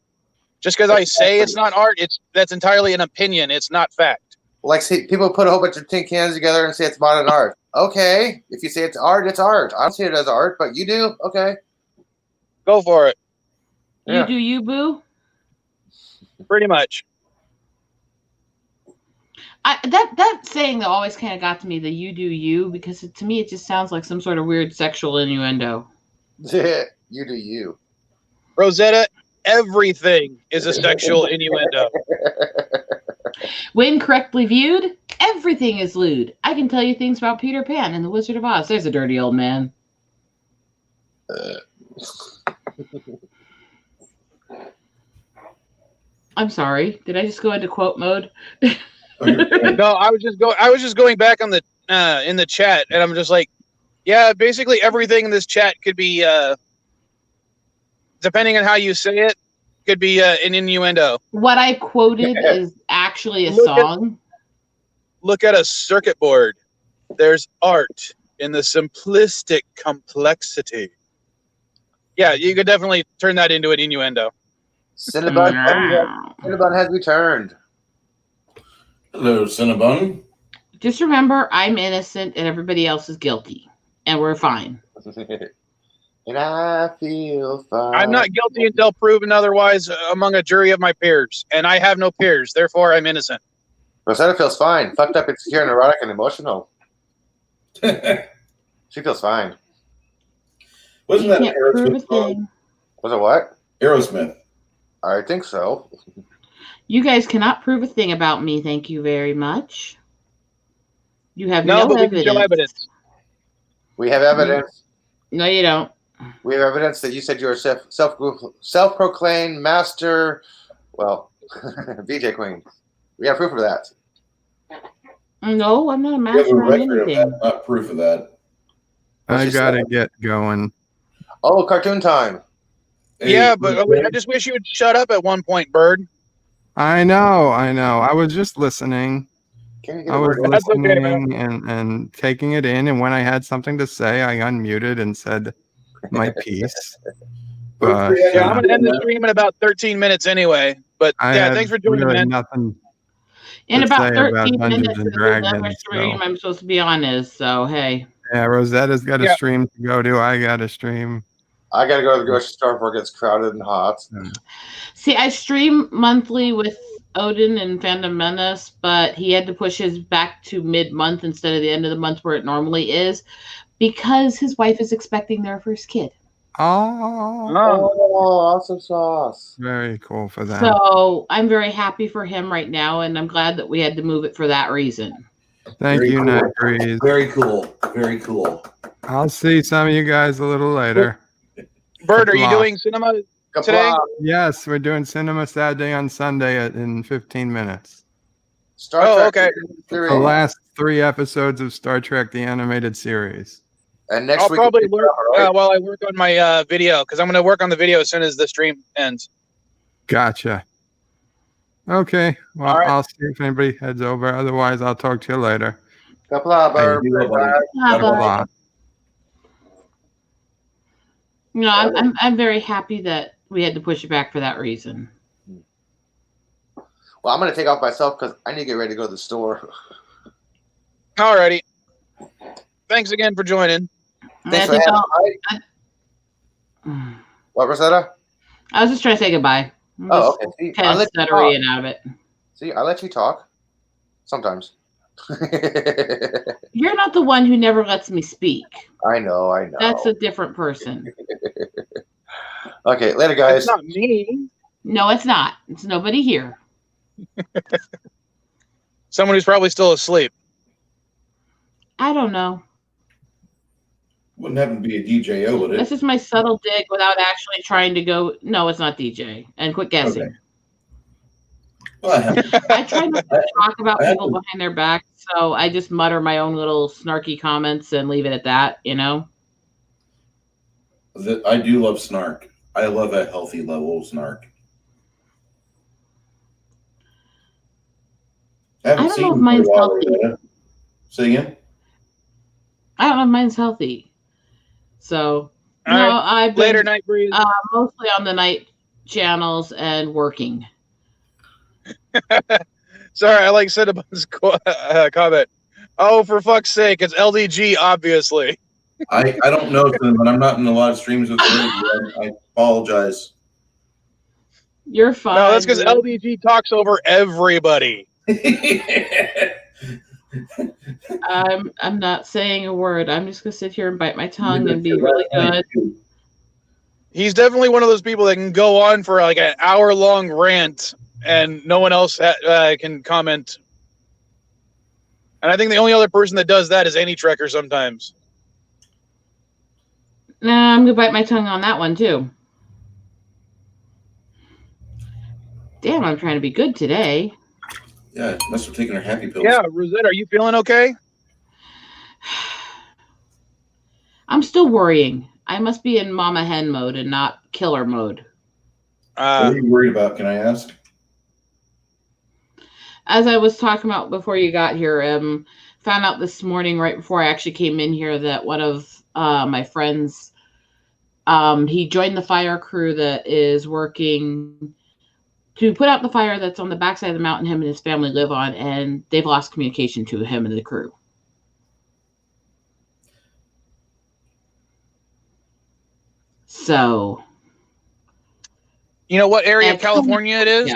Just because I say it's not art, that's entirely an opinion. It's not fact. Like, see, people put a whole bunch of tin cans together and say it's modern art. Okay, if you say it's art, it's art. I don't see it as art, but you do. Okay, Go for it. You Yeah. do you, boo. Pretty much. That saying that always kind of got to me, the you do you, because to me it just sounds like some sort of weird sexual innuendo. You do you. Rosetta, everything is a sexual innuendo. When correctly viewed, everything is lewd. I can tell you things about Peter Pan and the Wizard of Oz. There's a dirty old man. I'm sorry. Did I just go into quote mode? No, I was just going back on the in the chat, and I'm just like, yeah, basically everything in this chat could be, depending on how you say it, could be an innuendo. What I quoted is actually a song. Look at a circuit board. There's art in the simplistic complexity. Yeah, you could definitely turn that into an innuendo. Cinnabon has returned. Hello, Cinnabon. Just remember, I'm innocent and everybody else is guilty, and we're fine. And I feel fine. I'm not guilty until proven otherwise among a jury of my peers, and I have no peers. Therefore, I'm innocent. Rosetta feels fine. Fucked up, insecure, and erotic, and emotional. She feels fine. Wasn't You that can't prove a Aerosmith song? thing. Was it what? Aerosmith. I think so. You guys cannot prove a thing about me. Thank you very much. You have No, no but we evidence. can show evidence. We have evidence. No, you don't. We have evidence that you said you're a self-proclaimed master, well, VJ queen. We have proof of that. No, I'm not a We have a master on record of anything. that, not proof of that. I gotta get going. Oh, cartoon time. Yeah, but I just wish you would shut up at one point, Bird. I know. I was just listening. Can you get I a was word? That's okay, listening and taking it in, and when I had something to say, I unmuted and said my piece. But Yeah, I'm going to end the stream in about 13 minutes anyway. But I yeah, had thanks for joining, really man. nothing In to about say about 13 Dungeons minutes and is another Dragons. stream So. I'm supposed to be on is, so hey. Yeah, Rosetta's got a Yeah. stream to go to. I got a stream. I got to go to the grocery store before it gets crowded and hot. See, I stream monthly with Odin and Phantom Menace, but he had to push his back to mid-month instead of the end of the month where it normally is because his wife is expecting their first kid. Oh, Awesome sauce. very cool for that. So I'm very happy for him right now, and I'm glad that we had to move it for that reason. Thank Very you, cool. Night Breeze. Very cool. Very cool. I'll see some of you guys a little later. Bird, are you Kapla. doing cinema today? Kapla. Yes, we're doing cinema Saturday on Sunday in 15 minutes. Star Oh, Trek okay. series. The last 3 episodes of Star Trek, the animated series. And next I'll week, probably we'll be work drama, right? while I work on my video, because I'm going to work on the video as soon as the stream ends. Gotcha. Okay, well, All right. I'll see if anybody heads over. Otherwise, I'll talk to you later. Kapla, Bird. You love all Yeah, but, Bye. you know, I'm very happy that we had to push it back for that reason. Well, I'm going to take off myself because I need to get ready to go to the store. Alrighty. Thanks again for joining. Thanks I for think having me. What, Rosetta? I was just trying to say goodbye. I'm Oh, just okay. See, kind I of let you stuttery talk. and out of it. See, I let you talk. Sometimes. You're not the one who never lets me speak. I know. That's a different person. Okay, later, guys. It's not me. No, it's not. It's nobody here. Someone who's probably still asleep. I don't know. Wouldn't happen to be a DJO, would it? This is my subtle dig without actually trying to go. No, it's not DJ. And quit guessing. Okay. Well, I try not to talk about I people haven't- behind their back, so I just mutter my own little snarky comments and leave it at that, you know? I do love snark. I love a healthy level of snark. I don't know if you mine's for a while, healthy. Rosetta. Say again? I don't know if mine's healthy. So All no, right. I've Later, been Night Breeze. mostly on the night channels and working. Sorry, I like Cinnabon's comment. Oh, for fuck's sake, it's LDG, obviously. I don't know, but I'm not in a lot of streams with Lady. I apologize. You're fine. No, that's because LDG talks over everybody. I'm not saying a word. I'm just gonna sit here and bite my tongue and be really good. He's definitely one of those people that can go on for like an hour-long rant and no one else can comment. And I think the only other person that does that is Any Trekker sometimes. Nah, I'm gonna bite my tongue on that one too. Damn, I'm trying to be good today. Yeah, must have taken her happy pills. Yeah, Rosette, are you feeling okay? I'm still worrying. I must be in mama hen mode and not killer mode. What are you worried about? Can I ask? As I was talking about before you got here, found out this morning right before I actually came in here that one of my friends, he joined the fire crew that is working to put out the fire that's on the backside of the mountain him and his family live on, and they've lost communication to him and the crew. So, you know what area of California it is?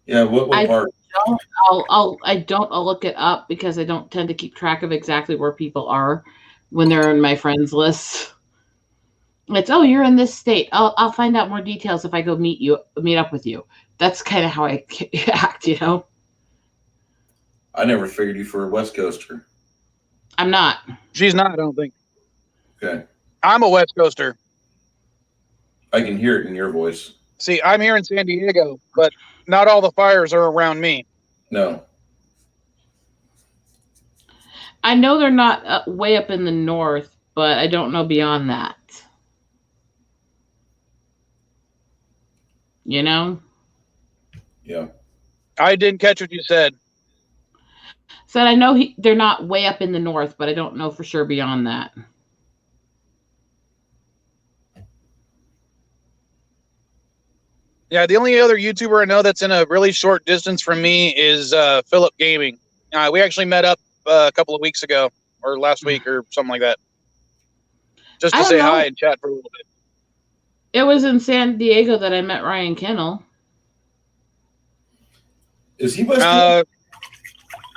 Yeah, what part? I'll look it up because I don't tend to keep track of exactly where people are when they're in my friends list. It's, oh, you're in this state. I'll find out more details if I go meet up with you. That's kind of how I act, you know. I never figured you for a West Coaster. I'm not. She's not, I don't think. Okay. I'm a West Coaster. I can hear it in your voice. See, I'm here in San Diego, but not all the fires are around me. No. I know they're not way up in the north, but I don't know beyond that. You know? Yeah. I didn't catch what you said. Said I know they're not way up in the north, but I don't know for sure beyond that. Yeah, the only other YouTuber I know that's in a really short distance from me is Philip Gaming. We actually met up a couple of weeks ago, or last week, or something like that. Just to say hi and chat for a little bit. It was in San Diego that I met Ryan Kennel. Is he West? I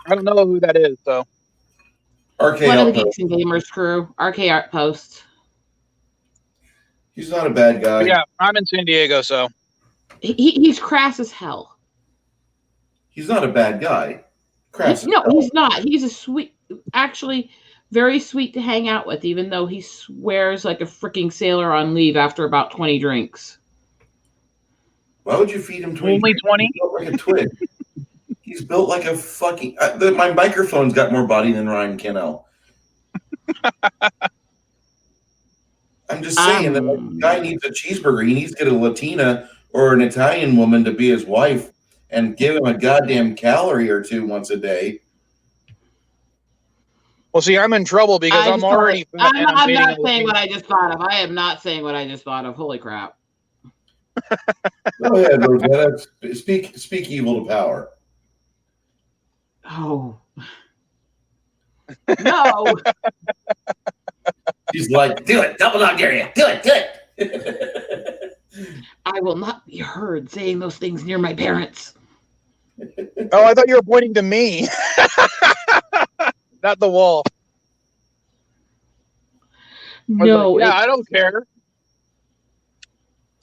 don't know who that is, so. RK One of the Outpost. Geeks and Gamers crew. RK Outpost. He's not a bad guy. But yeah, I'm in San Diego, so. He's crass as hell. He's not a bad guy. Crass. No, he's not. He's a sweet, actually very sweet to hang out with, even though he swears like a freaking sailor on leave after about 20 drinks. Why would you feed him 20? Only 20? He's built like a twig. He's built like a fucking. My microphone's got more body than Ryan Kennel. I'm just saying that the guy needs a cheeseburger. He needs to get a Latina or an Italian woman to be his wife and give him a goddamn calorie or two once a day. Well, see, I'm in trouble because I'm already fat. I'm not saying what I just thought of. I am not saying what I just thought of. Holy crap. Go ahead, Rosetta. Speak evil to power. Oh. No. He's like, do it. Double dog dare you. Do it. I will not be heard saying those things near my parents. Oh, I thought you were pointing to me. Not the wall. No. Like, yeah, I don't care.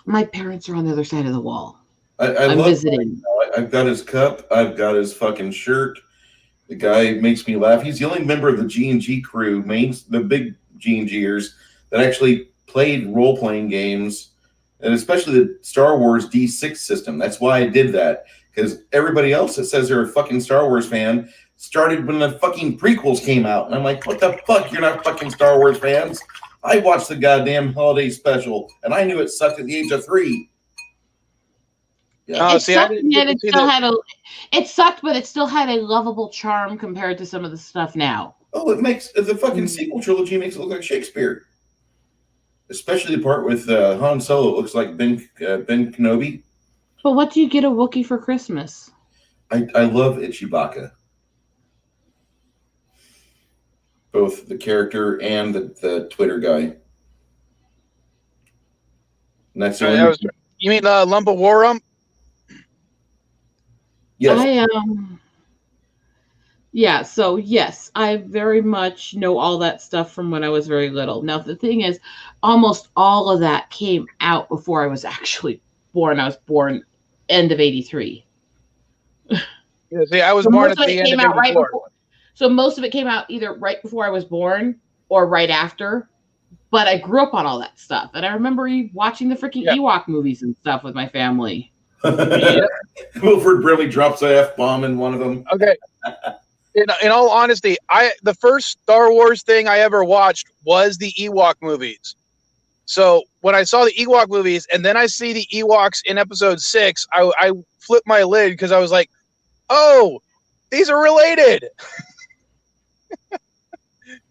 My parents are on the other side of the wall. I'm love visiting. I've got his cup. I've got his fucking shirt. The guy makes me laugh. He's the only member of the G&G crew, the big G&Gers, that actually played role-playing games, and especially the Star Wars D6 system. That's why I did that, because everybody else that says they're a fucking Star Wars fan started when the fucking prequels came out. And I'm like, what the fuck? You're not fucking Star Wars fans? I watched the goddamn holiday special, and I knew it sucked at the age of 3. Yeah. It sucked, but it still had a lovable charm compared to some of the stuff now. Oh, it makes the fucking sequel trilogy makes it look like Shakespeare. especially the part with Han Solo. It looks like Ben Kenobi. But what do you get a Wookiee for Christmas? I love Chewbacca. Both the character and the Twitter guy. And that's the only. You mean Lump of Warum? Yes. Yeah, so yes, I very much know all that stuff from when I was very little. Now, the thing is, almost all of that came out before I was actually born. I was born end of 83. Yeah, see, I was born at the end of 84. Right before, so most of it came out either right before I was born or right after. But I grew up on all that stuff. And I remember watching the freaking Ewok movies and stuff with my family. Wilford Brimley drops a F-bomb in one of them. Okay. In all honesty, the first Star Wars thing I ever watched was the Ewok movies. So when I saw the Ewok movies and then I see the Ewoks in episode 6, I flipped my lid because I was like, oh, these are related.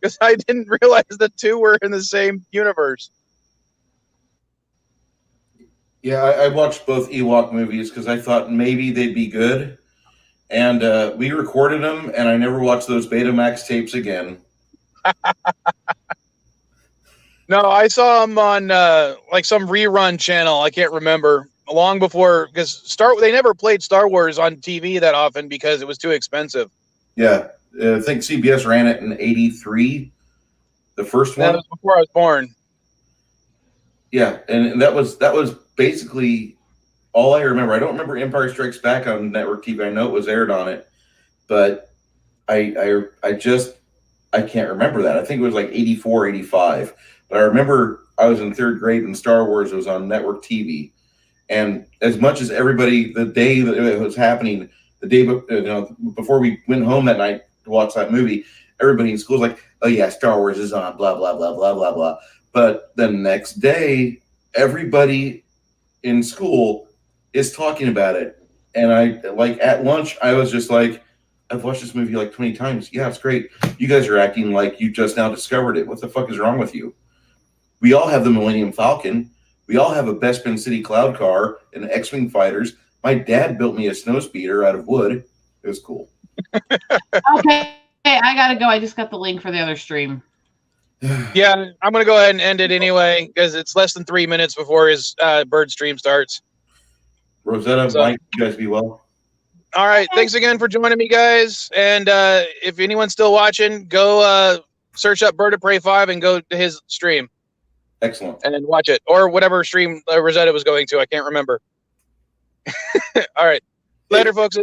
Because I didn't realize the two were in the same universe. Yeah, I watched both Ewok movies because I thought maybe they'd be good. And we recorded them, and I never watched those Betamax tapes again. No, I saw them on like some rerun channel. I can't remember. Long before, because they never played Star Wars on TV that often because it was too expensive. Yeah, I think CBS ran it in '83, the first one. That was before I was born. Yeah, and that was basically all I remember. I don't remember Empire Strikes Back on network TV. I know it was aired on it, but I can't remember that. I think it was like 84, 85. But I remember I was in 3rd grade and Star Wars was on network TV. And as much as everybody, the day that it was happening, the day before we went home that night to watch that movie, everybody in school was like, oh yeah, Star Wars is on, blah, blah, blah, blah, blah, blah. But the next day, everybody in school is talking about it. And I, like, at lunch, I was just like, I've watched this movie like 20 times. Yeah, it's great. You guys are acting like you just now discovered it. What the fuck is wrong with you? We all have the Millennium Falcon. We all have a Bespin City Cloud car and X-Wing fighters. My dad built me a snowspeeder out of wood. It was cool. Okay, I gotta go. I just got the link for the other stream. Yeah, I'm going to go ahead and end it anyway because it's less than 3 minutes before his bird stream starts. Rosetta, Mike, you guys be well. All right. Thanks again for joining me, guys. And if anyone's still watching, go search up Bird of Prey 5 and go to his stream. Excellent. And then watch it. Or whatever stream Rosetta was going to. I can't remember. All right. Later, folks.